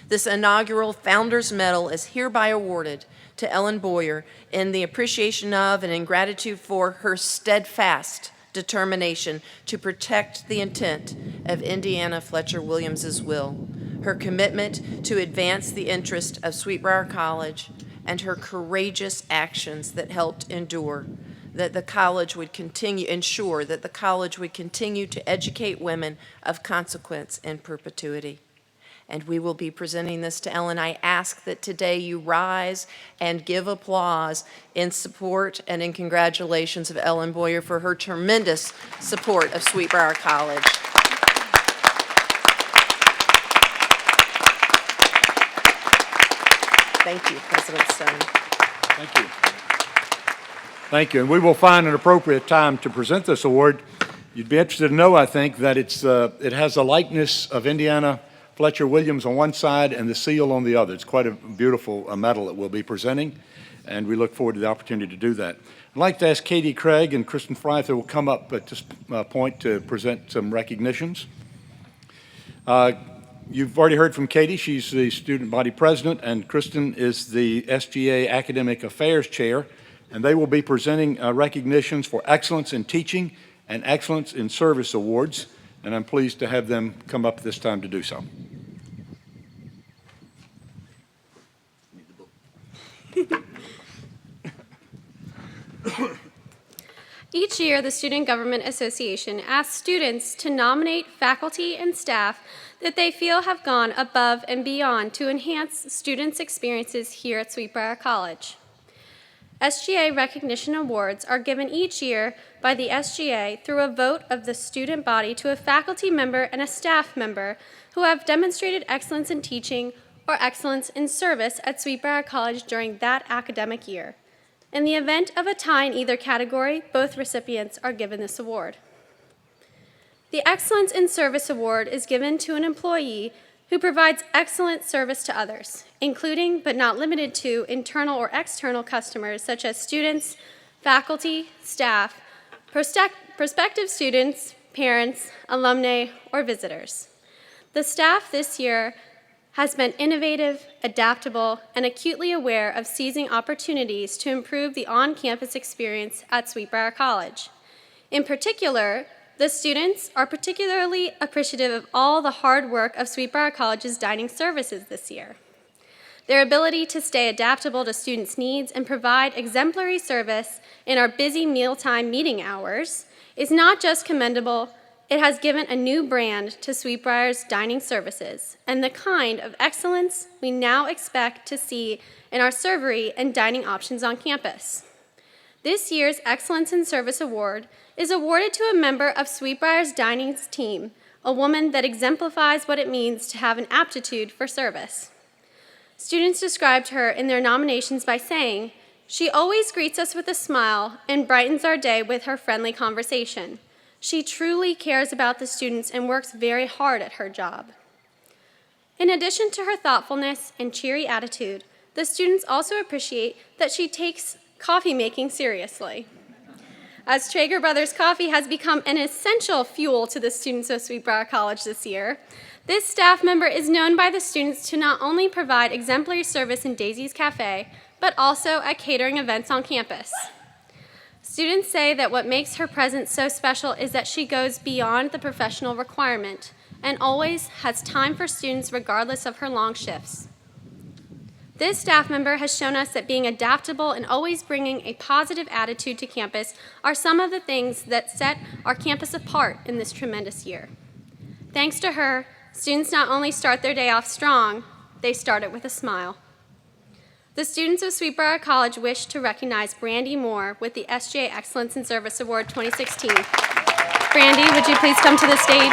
This inaugural Founders Medal is hereby awarded to Ellen Boyer in the appreciation of and in gratitude for her steadfast determination to protect the intent of Indiana Fletcher Williams's will, her commitment to advance the interest of Sweetbriar College, and her courageous actions that helped ensure that the college would continue to educate women of consequence in perpetuity. And we will be presenting this to Ellen. I ask that today you rise and give applause in support and in congratulations of Ellen Boyer for her tremendous support of Sweetbriar College. Thank you, President Stone. Thank you. Thank you. And we will find an appropriate time to present this award. You'd be interested to know, I think, that it has a likeness of Indiana Fletcher Williams on one side and the seal on the other. It's quite a beautiful medal that we'll be presenting, and we look forward to the opportunity to do that. I'd like to ask Katie Craig and Kristen Freither will come up at this point to present some recognitions. You've already heard from Katie. She's the student body president, and Kristen is the SGA Academic Affairs chair, and they will be presenting recognitions for excellence in teaching and excellence in service awards, and I'm pleased to have them come up this time to do so. Each year, the Student Government Association asks students to nominate faculty and staff that they feel have gone above and beyond to enhance students' experiences here at Sweetbriar College. SGA recognition awards are given each year by the SGA through a vote of the student body to a faculty member and a staff member who have demonstrated excellence in teaching or excellence in service at Sweetbriar College during that academic year. In the event of a tie in either category, both recipients are given this award. The Excellence in Service Award is given to an employee who provides excellent service to others, including but not limited to internal or external customers such as students, faculty, staff, prospective students, parents, alumni, or visitors. The staff this year has been innovative, adaptable, and acutely aware of seizing opportunities to improve the on-campus experience at Sweetbriar College. In particular, the students are particularly appreciative of all the hard work of Sweetbriar College's dining services this year. Their ability to stay adaptable to students' needs and provide exemplary service in our busy mealtime meeting hours is not just commendable, it has given a new brand to Sweetbriar's dining services and the kind of excellence we now expect to see in our servery and dining options on campus. This year's Excellence in Service Award is awarded to a member of Sweetbriar's dining team, a woman that exemplifies what it means to have an aptitude for service. Students described her in their nominations by saying, "She always greets us with a smile and brightens our day with her friendly conversation. She truly cares about the students and works very hard at her job." In addition to her thoughtfulness and cheery attitude, the students also appreciate that she takes coffee making seriously. As Traeger Brothers Coffee has become an essential fuel to the students of Sweetbriar College this year, this staff member is known by the students to not only provide exemplary service in Daisy's Cafe, but also at catering events on campus. Students say that what makes her presence so special is that she goes beyond the professional requirement and always has time for students regardless of her long shifts. This staff member has shown us that being adaptable and always bringing a positive attitude to campus are some of the things that set our campus apart in this tremendous year. Thanks to her, students not only start their day off strong, they start it with a smile. The students of Sweetbriar College wish to recognize Brandy Moore with the SGA Excellence in Service Award 2016. Brandy, would you please come to the stage?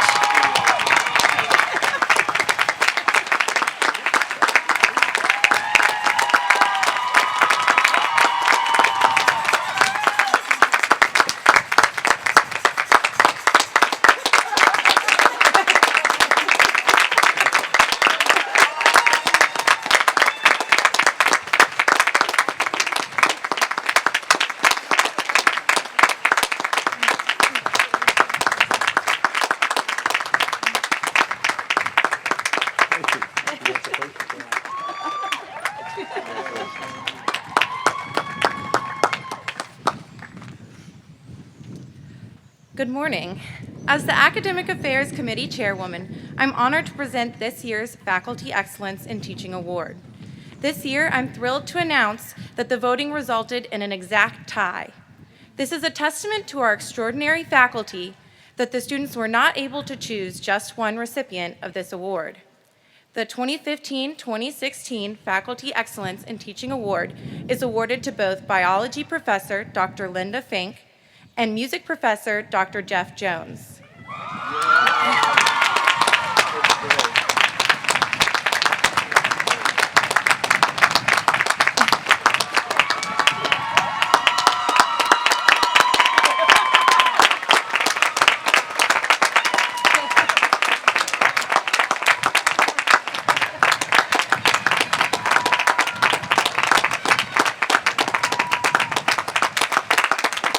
Good morning. As the Academic Affairs Committee Chairwoman, I'm honored to present this year's Faculty Excellence in Teaching Award. This year, I'm thrilled to announce that the voting resulted in an exact tie. This is a testament to our extraordinary faculty that the students were not able to choose just one recipient of this award. The 2015-2016 Faculty Excellence in Teaching Award is awarded to both biology professor Dr. Linda Fink and music professor Dr. Jeff Jones.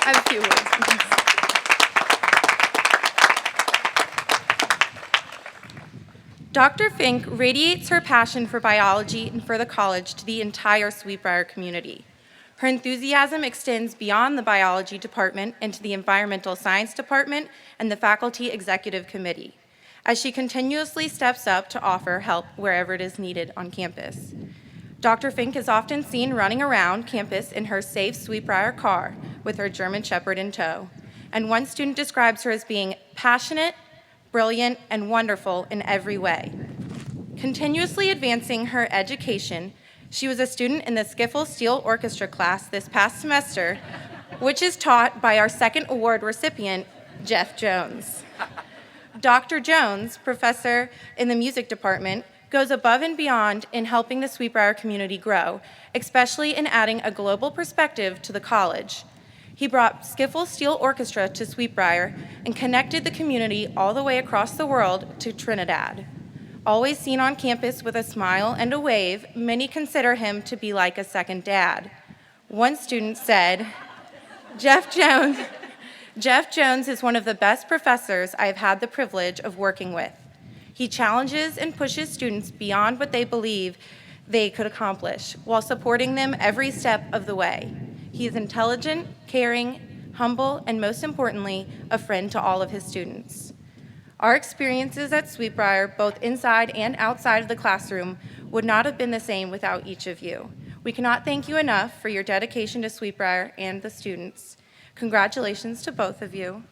I have a few words. Dr. Fink radiates her passion for biology and for the college to the entire Sweetbriar community. Her enthusiasm extends beyond the biology department into the environmental science department and the faculty executive committee, as she continuously steps up to offer help wherever it is needed on campus. Dr. Fink is often seen running around campus in her safe Sweetbriar car with her German Shepherd in tow, and one student describes her as being passionate, brilliant, and wonderful in every way. Continuously advancing her education, she was a student in the Skiffle Steel Orchestra class this past semester, which is taught by our second award recipient, Jeff Jones. Dr. Jones, professor in the music department, goes above and beyond in helping the Sweetbriar community grow, especially in adding a global perspective to the college. He brought Skiffle Steel Orchestra to Sweetbriar and connected the community all the way across the world to Trinidad. Always seen on campus with a smile and a wave, many consider him to be like a second dad. One student said, Jeff Jones is one of the best professors I have had the privilege of working with. He challenges and pushes students beyond what they believe they could accomplish, while supporting them every step of the way. He is intelligent, caring, humble, and most importantly, a friend to all of his students. Our experiences at Sweetbriar, both inside and outside of the classroom, would not have been the same without each of you. We cannot thank you enough for your dedication to Sweetbriar and the students. Congratulations to both of you.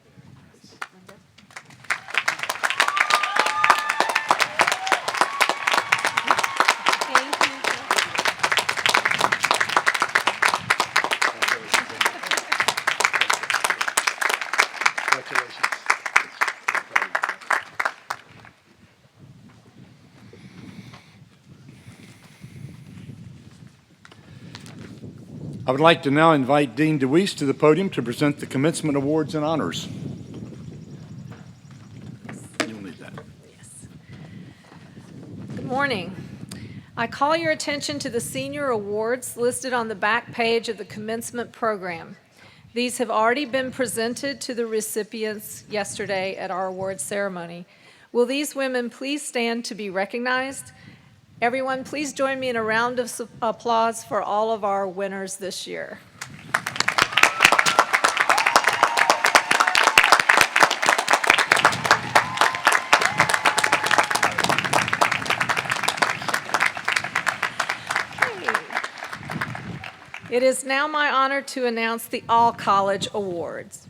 I would like to now invite Dean DeWeese to the podium to present the commencement awards and honors. You'll need that. Good morning. I call your attention to the senior awards listed on the back page of the commencement program. These have already been presented to the recipients yesterday at our awards ceremony. Will these women please stand to be recognized? Everyone, please join me in a round of applause for all of our winners this year. It is now my honor to announce the All College Awards.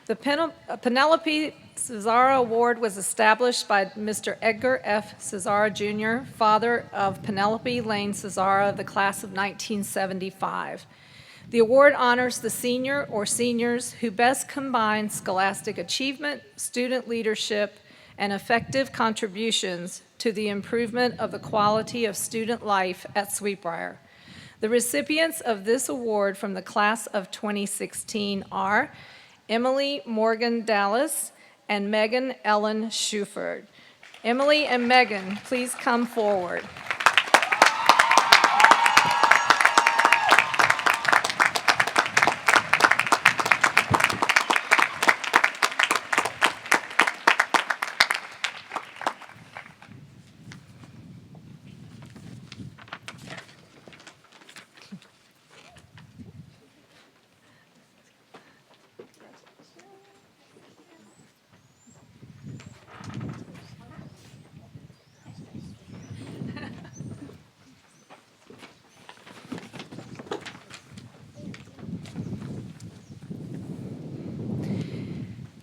The Penelope Cesara Award was established by Mr. Edgar F. Cesara, Jr., father of Penelope Lane Cesara of the class of 1975. The award honors the senior or seniors who best combine scholastic achievement, student leadership, and effective contributions to the improvement of the quality of student life at Sweetbriar. The recipients of this award from the class of 2016 are Emily Morgan Dallas and Megan Ellen Schuford. Emily and Megan, please come forward.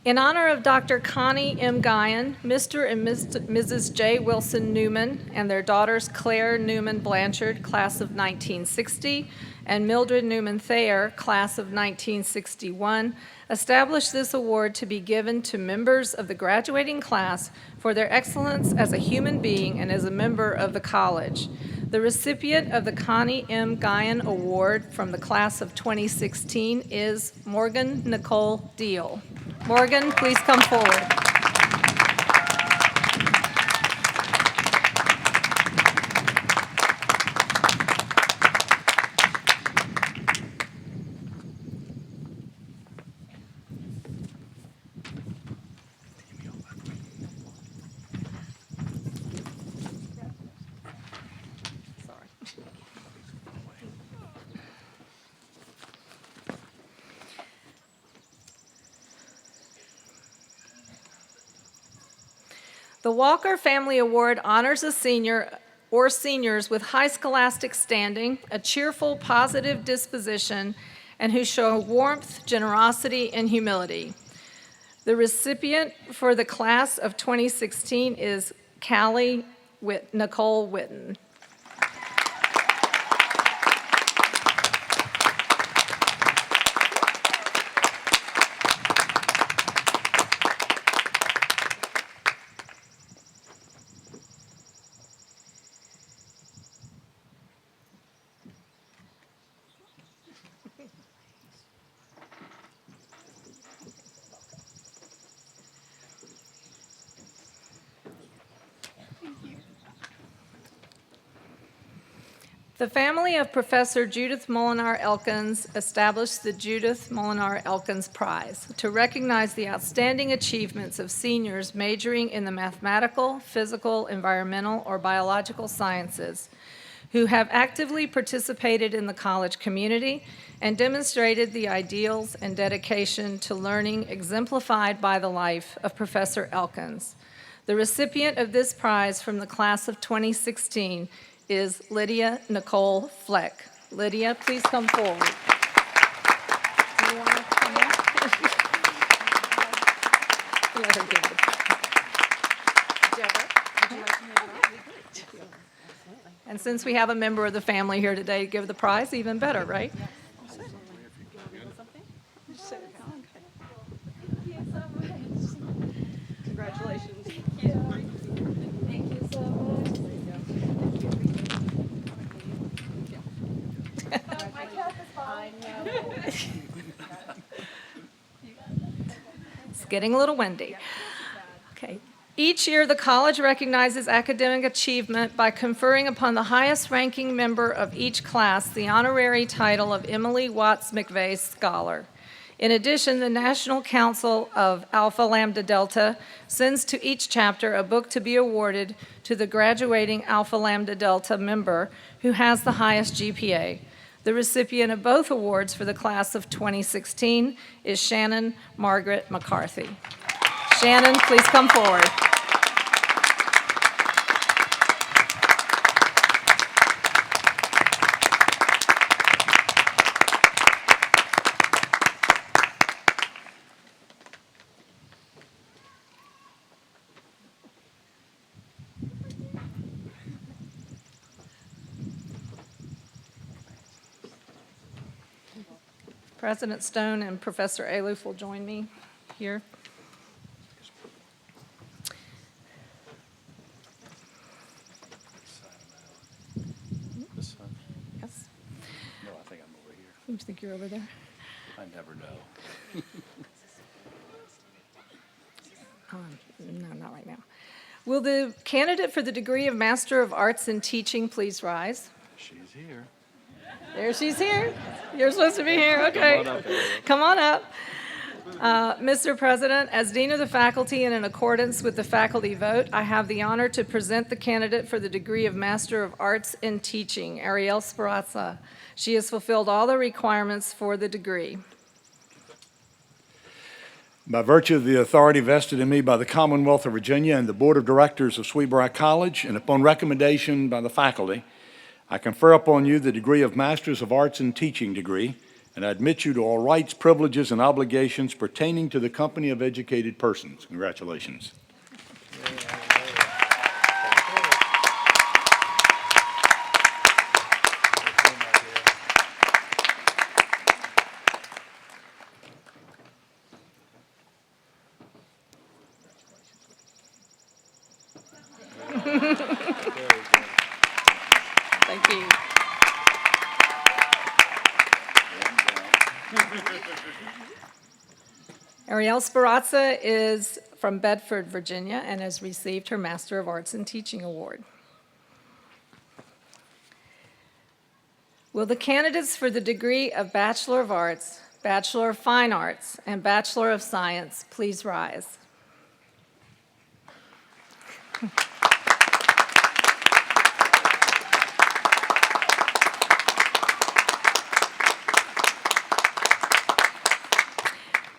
In honor of Dr. Connie M. Guyan, Mr. and Mrs. J. Wilson Newman, and their daughters Claire Newman Blanchard, class of 1960, and Mildred Newman Thayer, class of 1961, established this award to be given to members of the graduating class for their excellence as a human being and as a member of the college. The recipient of the Connie M. Guyan Award from the class of 2016 is Morgan Nicole Deal. Morgan, please come forward. The Walker Family Award honors a senior or seniors with high scholastic standing, a cheerful, positive disposition, and who show warmth, generosity, and humility. The recipient for the class of 2016 is Callie Nicole Witten. The family of Professor Judith Molinar Elkins established the Judith Molinar Elkins Prize to recognize the outstanding achievements of seniors majoring in the mathematical, physical, environmental, or biological sciences who have actively participated in the college community and demonstrated the ideals and dedication to learning exemplified by the life of Professor Elkins. The recipient of this prize from the class of 2016 is Lydia Nicole Fleck. Lydia, please come forward. Do you want to come up? Let her give it. And since we have a member of the family here today to give the prize, even better, right? Congratulations. Thank you so much. It's getting a little windy. Okay. Each year, the college recognizes academic achievement by conferring upon the highest-ranking member of each class the honorary title of Emily Watts McVeigh Scholar. In addition, the National Council of Alpha Lambda Delta sends to each chapter a book to be awarded to the graduating Alpha Lambda Delta member who has the highest GPA. The recipient of both awards for the class of 2016 is Shannon Margaret McCarthy. Shannon, please come forward. President Stone and Professor Aloof will join me here. Yes. No, I think I'm over here. You think you're over there? I never know. No, not right now. Will the candidate for the degree of Master of Arts in Teaching please rise? She's here. There she's here. You're supposed to be here, okay. Come on up. Mr. President, as Dean of the Faculty and in accordance with the faculty vote, I have the honor to present the candidate for the degree of Master of Arts in Teaching, Ariel Sperazza. She has fulfilled all the requirements for the degree. By virtue of the authority vested in me by the Commonwealth of Virginia and the Board of Directors of Briar College, and upon recommendation by the faculty, I confer upon you the degree of Masters of Arts in Teaching degree, and I admit you to all rights, privileges, and obligations pertaining to the company of educated persons. Congratulations. Thank you. Ariel Sperazza is from Bedford, Virginia, and has received her Master of Arts in Teaching award. Will the candidates for the degree of Bachelor of Arts, Bachelor of Fine Arts, and Bachelor of Science please rise?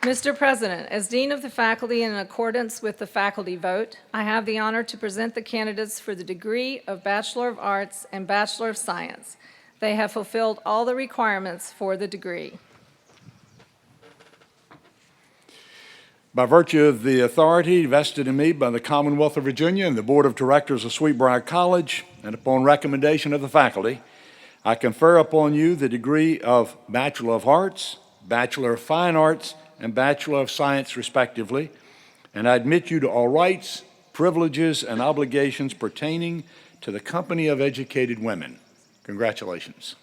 Mr. President, as Dean of the Faculty and in accordance with the faculty vote, I have the honor to present the candidates for the degree of Bachelor of Arts and Bachelor of Science. They have fulfilled all the requirements for the degree. By virtue of the authority vested in me by the Commonwealth of Virginia and the Board of Directors of Briar College, and upon recommendation of the faculty, I confer upon you the degree of Bachelor of Arts, Bachelor of Fine Arts, and Bachelor of Science, respectively, and I admit you to all rights, privileges, and obligations pertaining to the company of educated women. Congratulations.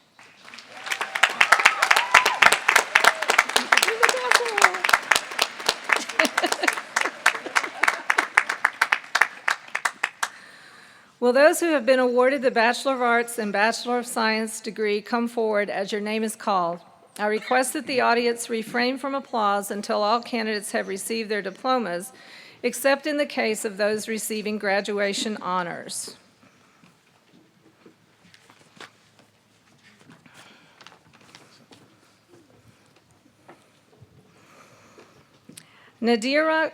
Will those who have been awarded the Bachelor of Arts and Bachelor of Science degree come forward as your name is called? I request that the audience refrain from applause until all candidates have received their diplomas, except in the case of those receiving graduation honors. Nadira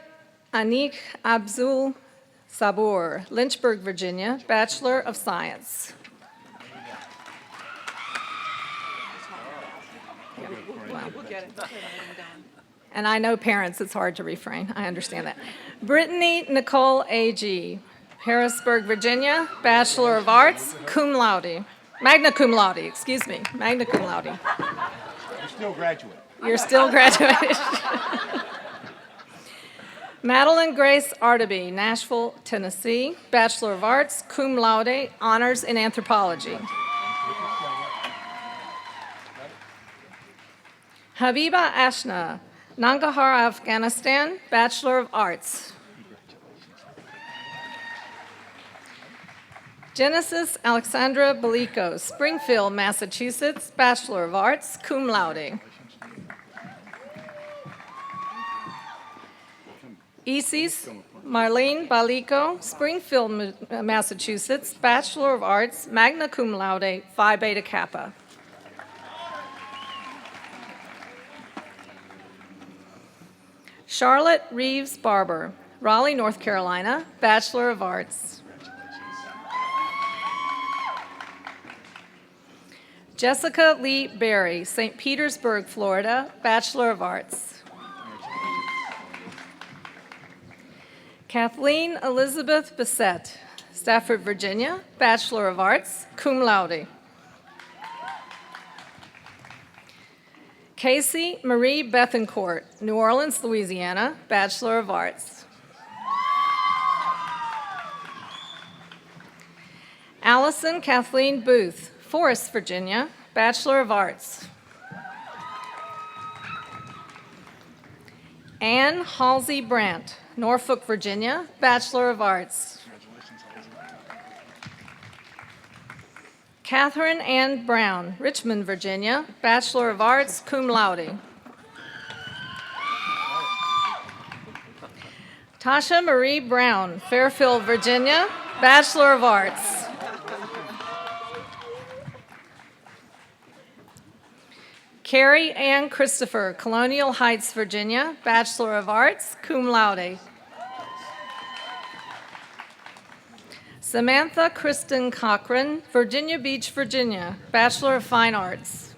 Anik Abdul Sabur, Lynchburg, Virginia, Bachelor of Science. And I know parents, it's hard to refrain. I understand that. Brittany Nicole A.G., Harrisburg, Virginia, Bachelor of Arts, cum laude. Magna cum laude, excuse me, magna cum laude. You're still graduate. You're still graduated. Madeline Grace Artaby, Nashville, Tennessee, Bachelor of Arts, cum laude, honors in anthropology. Habiba Ashna, Nangarhar, Afghanistan, Bachelor of Arts. Genesis Alexandra Belico, Springfield, Massachusetts, Bachelor of Arts, cum laude. Isis Marlene Balico, Springfield, Massachusetts, Bachelor of Arts, magna cum laude, Phi Beta Kappa. Charlotte Reeves Barber, Raleigh, North Carolina, Bachelor of Arts. Jessica Lee Berry, St. Petersburg, Florida, Bachelor of Arts. Kathleen Elizabeth Bissett, Stafford, Virginia, Bachelor of Arts, cum laude. Casey Marie Bethencourt, New Orleans, Louisiana, Bachelor of Arts. Allison Kathleen Booth, Forest, Virginia, Bachelor of Arts. Anne Halsey Brandt, Norfolk, Virginia, Bachelor of Arts. Catherine Ann Brown, Richmond, Virginia, Bachelor of Arts, cum laude. Tasha Marie Brown, Fairfield, Virginia, Bachelor of Arts. Carrie Ann Christopher, Colonial Heights, Virginia, Bachelor of Arts, cum laude. Samantha Kristen Cochran, Virginia Beach, Virginia, Bachelor of Fine Arts.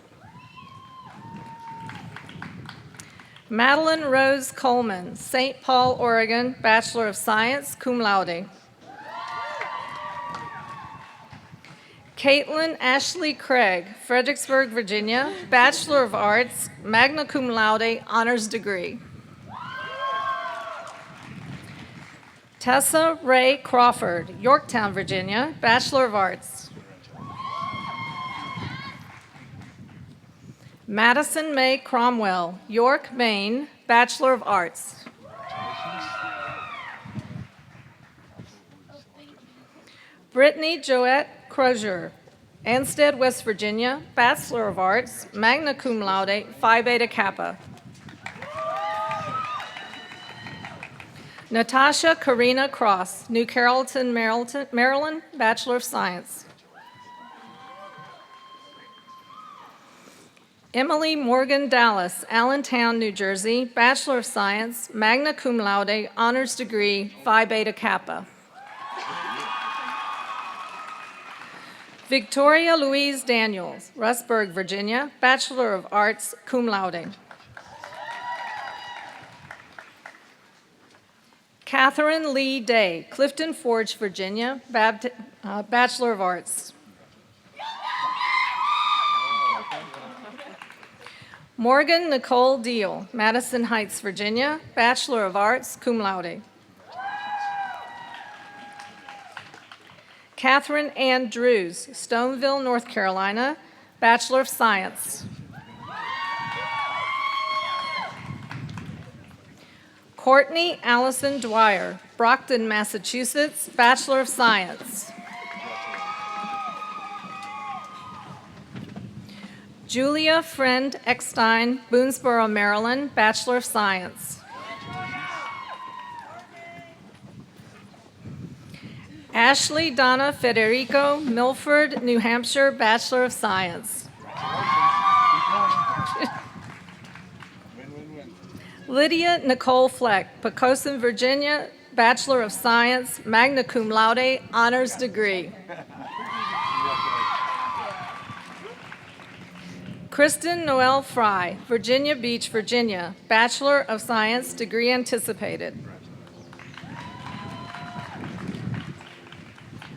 Madeline Rose Coleman, St. Paul, Oregon, Bachelor of Science, cum laude. Caitlin Ashley Craig, Fredericksburg, Virginia, Bachelor of Arts, magna cum laude, honors degree. Tessa Ray Crawford, Yorktown, Virginia, Bachelor of Arts. Madison May Cromwell, York, Maine, Bachelor of Arts. Brittany Joette Crozier, Anstead, West Virginia, Bachelor of Arts, magna cum laude, Phi Beta Kappa. Natasha Karina Cross, New Carrollton, Maryland, Bachelor of Science. Emily Morgan Dallas, Allentown, New Jersey, Bachelor of Science, magna cum laude, honors degree, Phi Beta Kappa. Victoria Louise Daniels, Rustburg, Virginia, Bachelor of Arts, cum laude. Catherine Lee Day, Clifton Forge, Virginia, Bachelor of Arts. Morgan Nicole Deal, Madison Heights, Virginia, Bachelor of Arts, cum laude. Catherine Ann Drews, Stoneville, North Carolina, Bachelor of Science. Courtney Allison Dwyer, Brockton, Massachusetts, Bachelor of Science. Julia Friend Eckstein, Boonesboro, Maryland, Bachelor of Science. Ashley Donna Federico, Milford, New Hampshire, Bachelor of Science. Lydia Nicole Fleck, Poquoson, Virginia, Bachelor of Science, magna cum laude, honors degree. Kristen Noel Fry, Virginia Beach, Virginia, Bachelor of Science, degree anticipated.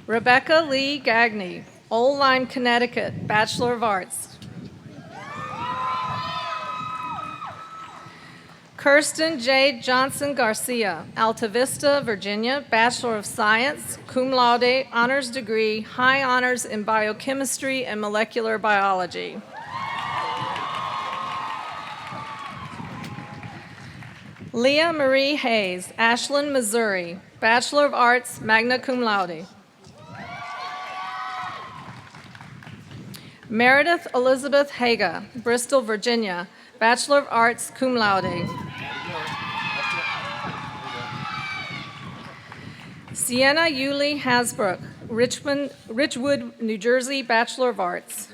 Rebecca Lee Gagney, Old Lyme, Connecticut, Bachelor of Arts. Kirsten J. Johnson Garcia, Alta Vista, Virginia, Bachelor of Science, cum laude, honors degree, high honors in biochemistry and molecular biology. Leah Marie Hayes, Ashland, Missouri, Bachelor of Arts, magna cum laude. Meredith Elizabeth Haga, Bristol, Virginia, Bachelor of Arts, cum laude. Sienna Yulee Hasbrook, Richwood, New Jersey, Bachelor of Arts.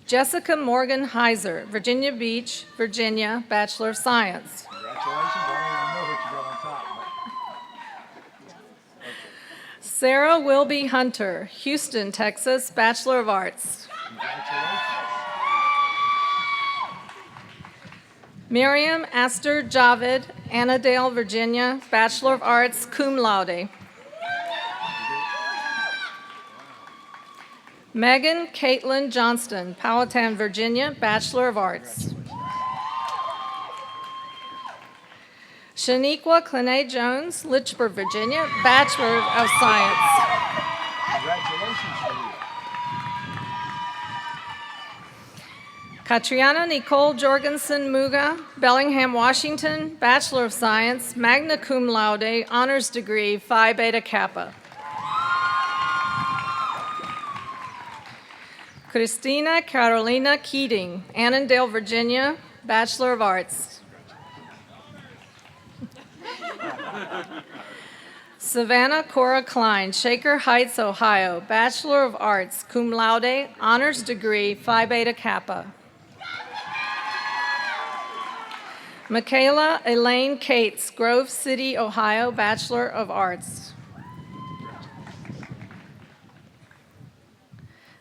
Jessica Morgan Heiser, Virginia Beach, Virginia, Bachelor of Science. Congratulations. I don't even know what you got on top. Sarah Wilby Hunter, Houston, Texas, Bachelor of Arts. Miriam Astor Javed, Annandale, Virginia, Bachelor of Arts, cum laude. Megan Caitlin Johnston, Powhatan, Virginia, Bachelor of Arts. Shaniqua Clene Jones, Lynchburg, Virginia, Bachelor of Science. Congratulations to you. Katriana Nicole Jorgensen Muga, Bellingham, Washington, Bachelor of Science, magna cum laude, honors degree, Phi Beta Kappa. Christina Carolina Keating, Annandale, Virginia, Bachelor of Arts. Savannah Cora Klein, Shaker Heights, Ohio, Bachelor of Arts, cum laude, honors degree, Phi Beta Kappa. Michaela Elaine Cates, Grove City, Ohio, Bachelor of Arts.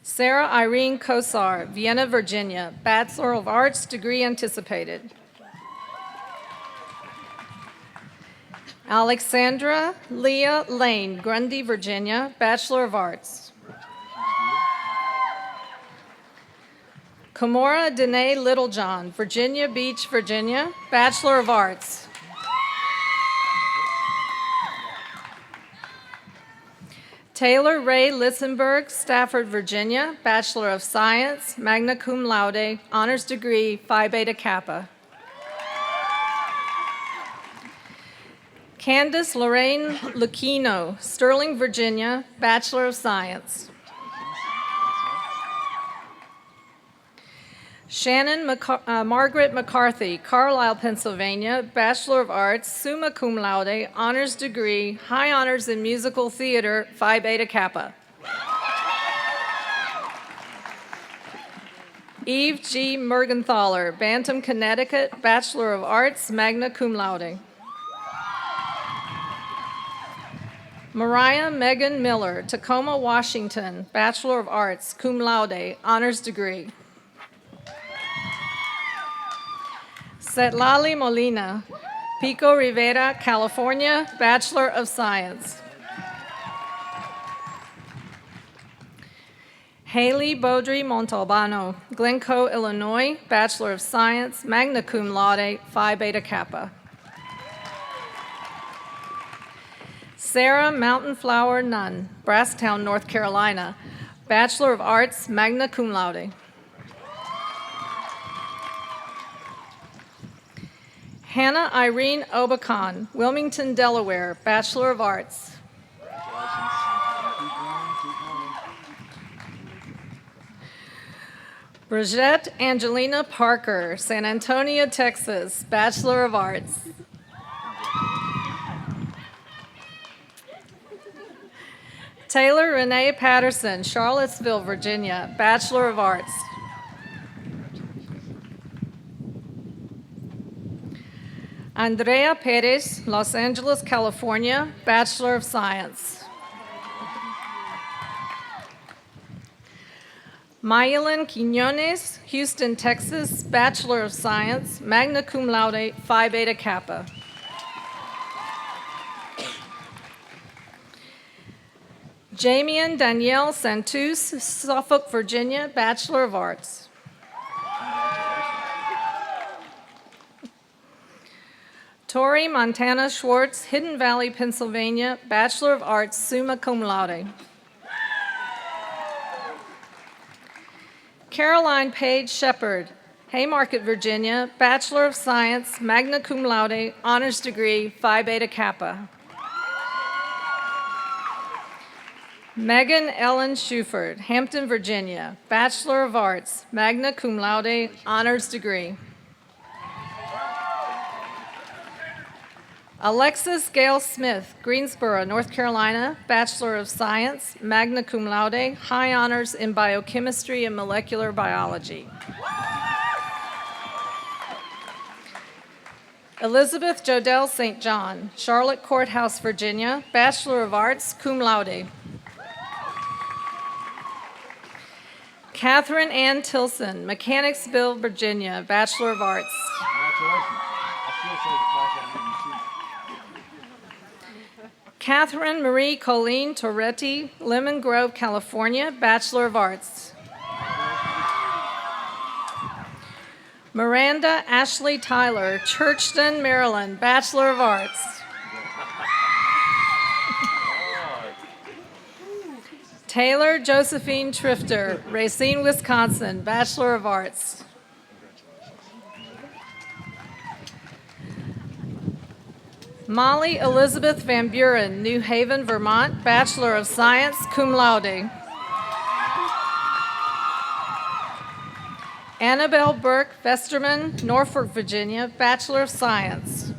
Sarah Irene Kosar, Vienna, Virginia, Bachelor of Arts, degree anticipated. Alexandra Leah Lane, Grundy, Virginia, Bachelor of Arts. Kamora Danae Littlejohn, Virginia Beach, Virginia, Bachelor of Arts. Taylor Ray Litzenberg, Stafford, Virginia, Bachelor of Science, magna cum laude, honors degree, Phi Beta Kappa. Candace Lorraine Lucchino, Sterling, Virginia, Bachelor of Science. Shannon Margaret McCarthy, Carlisle, Pennsylvania, Bachelor of Arts, summa cum laude, honors degree, high honors in musical theater, Phi Beta Kappa. Eve G. Mergenthaler, Bantam, Connecticut, Bachelor of Arts, magna cum laude. Mariah Megan Miller, Tacoma, Washington, Bachelor of Arts, cum laude, honors degree. Setlali Molina, Pico Rivera, California, Bachelor of Science. Haley Beaudry Montalbano, Glencoe, Illinois, Bachelor of Science, magna cum laude, Phi Beta Kappa. Sarah Mountain Flower Nunn, Brasstown, North Carolina, Bachelor of Arts, magna cum laude. Hannah Irene Obacon, Wilmington, Delaware, Bachelor of Arts. Bridgette Angelina Parker, San Antonio, Texas, Bachelor of Arts. Taylor Renee Patterson, Charlottesville, Virginia, Bachelor of Arts. Andrea Perez, Los Angeles, California, Bachelor of Science. Mayelin Quinones, Houston, Texas, Bachelor of Science, magna cum laude, Phi Beta Kappa. Jamian Danielle Santos, Suffolk, Virginia, Bachelor of Arts. Tori Montana Schwartz, Hidden Valley, Pennsylvania, Bachelor of Arts, summa cum laude. Caroline Page Shepard, Haymarket, Virginia, Bachelor of Science, magna cum laude, honors degree, Phi Beta Kappa. Megan Ellen Shuford, Hampton, Virginia, Bachelor of Arts, magna cum laude, honors degree. Alexis Gail Smith, Greensboro, North Carolina, Bachelor of Science, magna cum laude, high honors in biochemistry and molecular biology. Elizabeth Jodell St. John, Charlotte Courthouse, Virginia, Bachelor of Arts, cum laude. Catherine Ann Tilson, Mechanicsville, Virginia, Bachelor of Arts. Catherine Marie Colleen Torretti, Lemon Grove, California, Bachelor of Arts. Miranda Ashley Tyler, Churchton, Maryland, Bachelor of Arts. Taylor Josephine Trifter, Racine, Wisconsin, Bachelor of Arts. Molly Elizabeth Van Buren, New Haven, Vermont, Bachelor of Science, cum laude. Annabelle Burke Vesterman, Norfolk, Virginia, Bachelor of Science.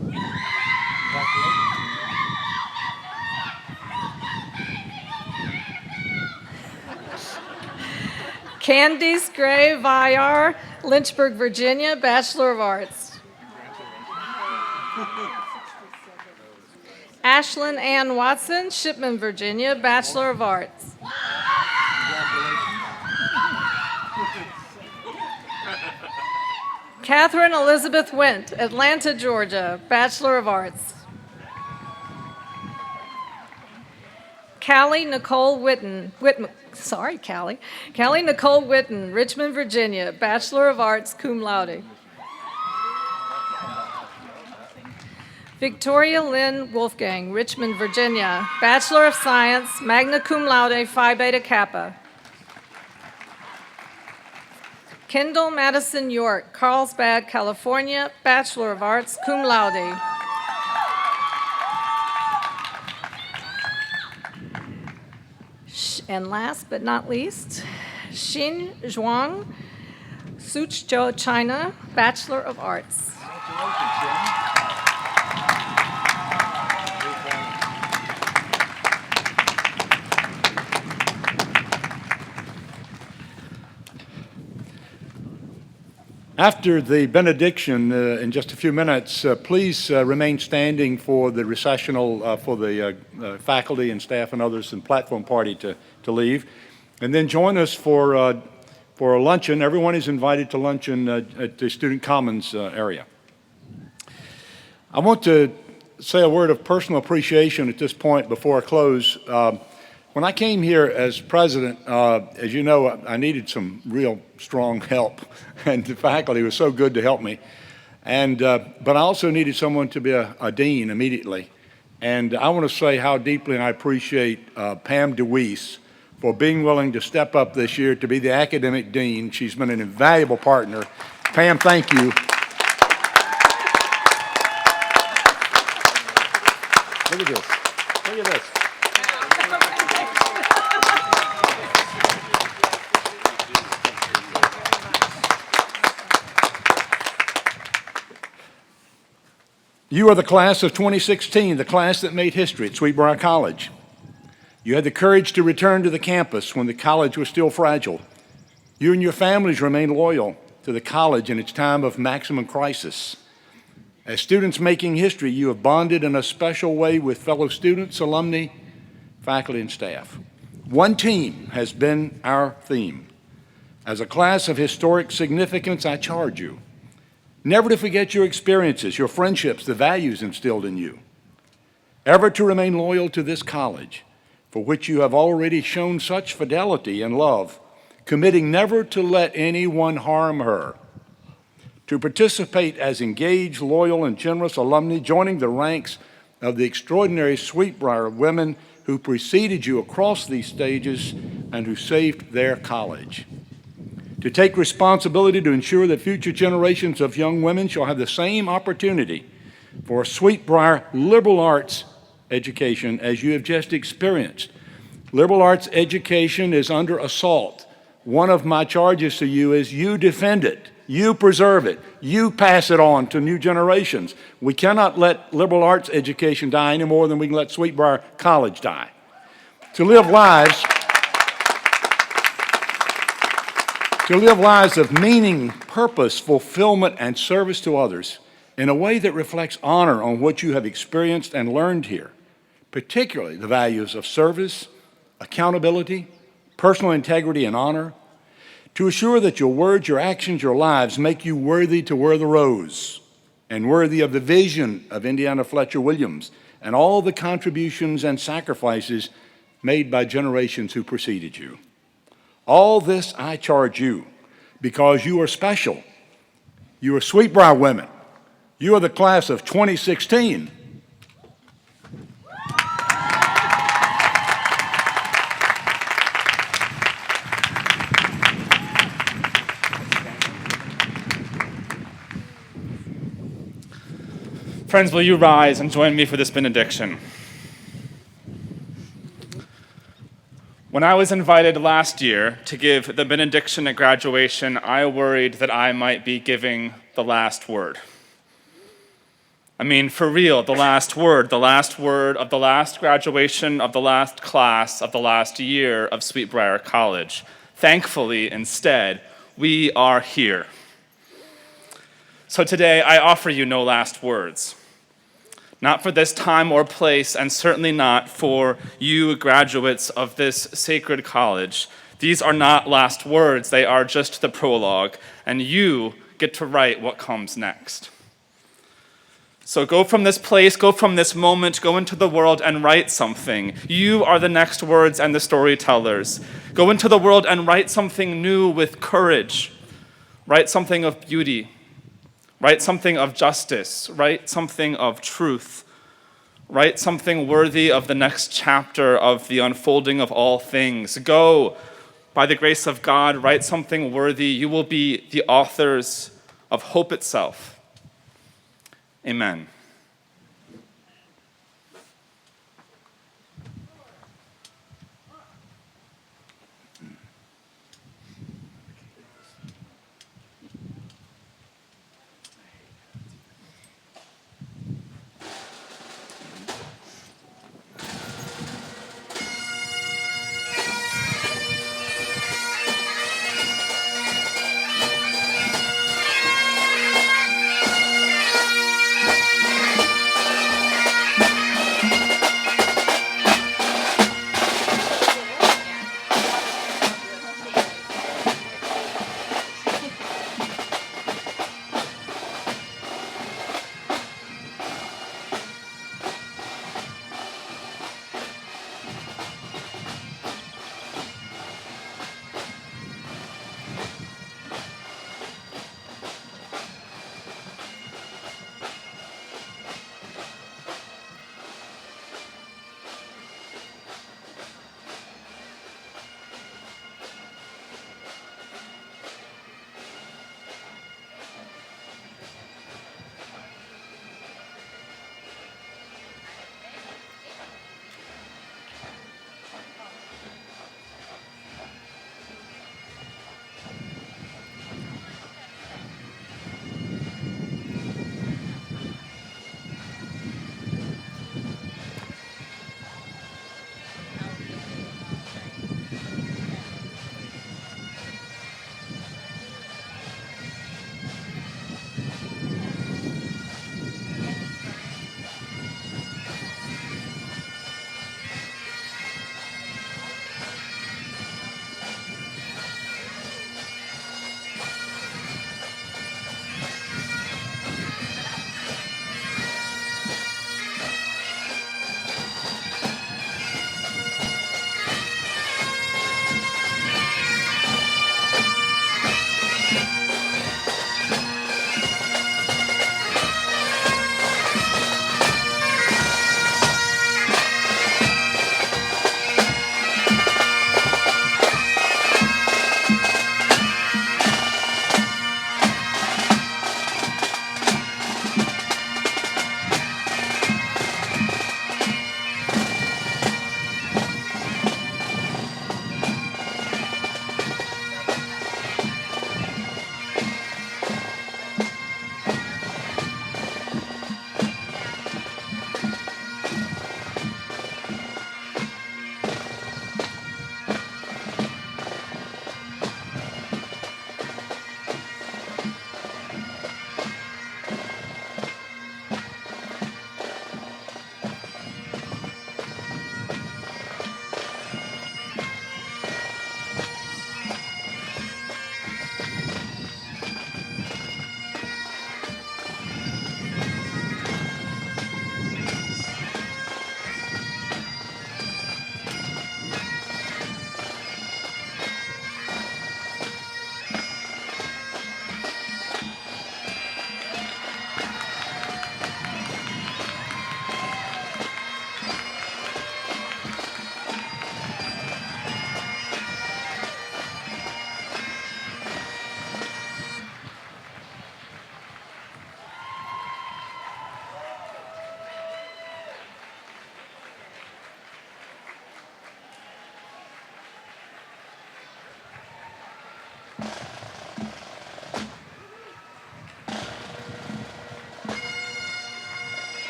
Candice Gray Viar, Lynchburg, Virginia, Bachelor of Arts. Ashlyn Ann Watson, Shipman, Virginia, Bachelor of Arts. Catherine Elizabeth Went, Atlanta, Georgia, Bachelor of Arts. Callie Nicole Callie Nicole Witten, Richmond, Virginia, Bachelor of Arts, cum laude. Victoria Lynn Wolfgang, Richmond, Virginia, Bachelor of Science, magna cum laude, Phi Beta Kappa. Kendall Madison York, Carlsbad, California, Bachelor of Arts, cum laude. And last but not least, Xin Zhuang, Suzhou, China, Bachelor of Arts. After the benediction in just a few minutes, please remain standing for the recessional for the faculty and staff and others and platform party to leave. And then join us for a luncheon. Everyone is invited to luncheon at the Student Commons area. I want to say a word of personal appreciation at this point before I close. When I came here as president, as you know, I needed some real strong help, and the faculty was so good to help me. But I also needed someone to be a dean immediately. And I want to say how deeply I appreciate Pam DeWeese for being willing to step up this year to be the academic dean. She's been an invaluable partner. Pam, thank you. Look at this. Look at this. You are the class of 2016, the class that made history at Briar College. You had the courage to return to the campus when the college was still fragile. You and your families remained loyal to the college in its time of maximum crisis. As students making history, you have bonded in a special way with fellow students, alumni, faculty, and staff. One team has been our theme. As a class of historic significance, I charge you never to forget your experiences, your friendships, the values instilled in you. Ever to remain loyal to this college, for which you have already shown such fidelity and love, committing never to let anyone harm her. To participate as engaged, loyal, and generous alumni, joining the ranks of the extraordinary Sweetbriar women who preceded you across these stages and who saved their college. To take responsibility to ensure that future generations of young women shall have the same opportunity for a Sweetbriar liberal arts education as you have just experienced. Liberal arts education is under assault. One of my charges to you is you defend it, you preserve it, you pass it on to new generations. We cannot let liberal arts education die any more than we can let Sweetbriar College die. To live lives of meaning, purpose, fulfillment, and service to others in a way that reflects honor on what you have experienced and learned here, particularly the values of service, accountability, personal integrity, and honor, to assure that your words, your actions, your lives make you worthy to wear the rose and worthy of the vision of Indiana Fletcher Williams and all the contributions and sacrifices made by generations who preceded you. All this I charge you because you are special. You are Sweetbriar women. You are the class of 2016. Friends, will you rise and join me for this benediction? When I was invited last year to give the benediction at graduation, I worried that I might be giving the last word. I mean, for real, the last word of the last graduation of the last class of the last year of Sweetbriar College. Thankfully, instead, we are here. So today, I offer you no last words. Not for this time or place, and certainly not for you graduates of this sacred college. These are not last words, they are just the prologue, and you get to write what comes next. So go from this place, go from this moment, go into the world and write something. You are the next words and the storytellers. Go into the world and write something new with courage. Write something of beauty. Write something of justice. Write something of truth. Write something worthy of the next chapter of the unfolding of all things. Go, by the grace of God, write something worthy. You will be the authors of hope itself. Amen.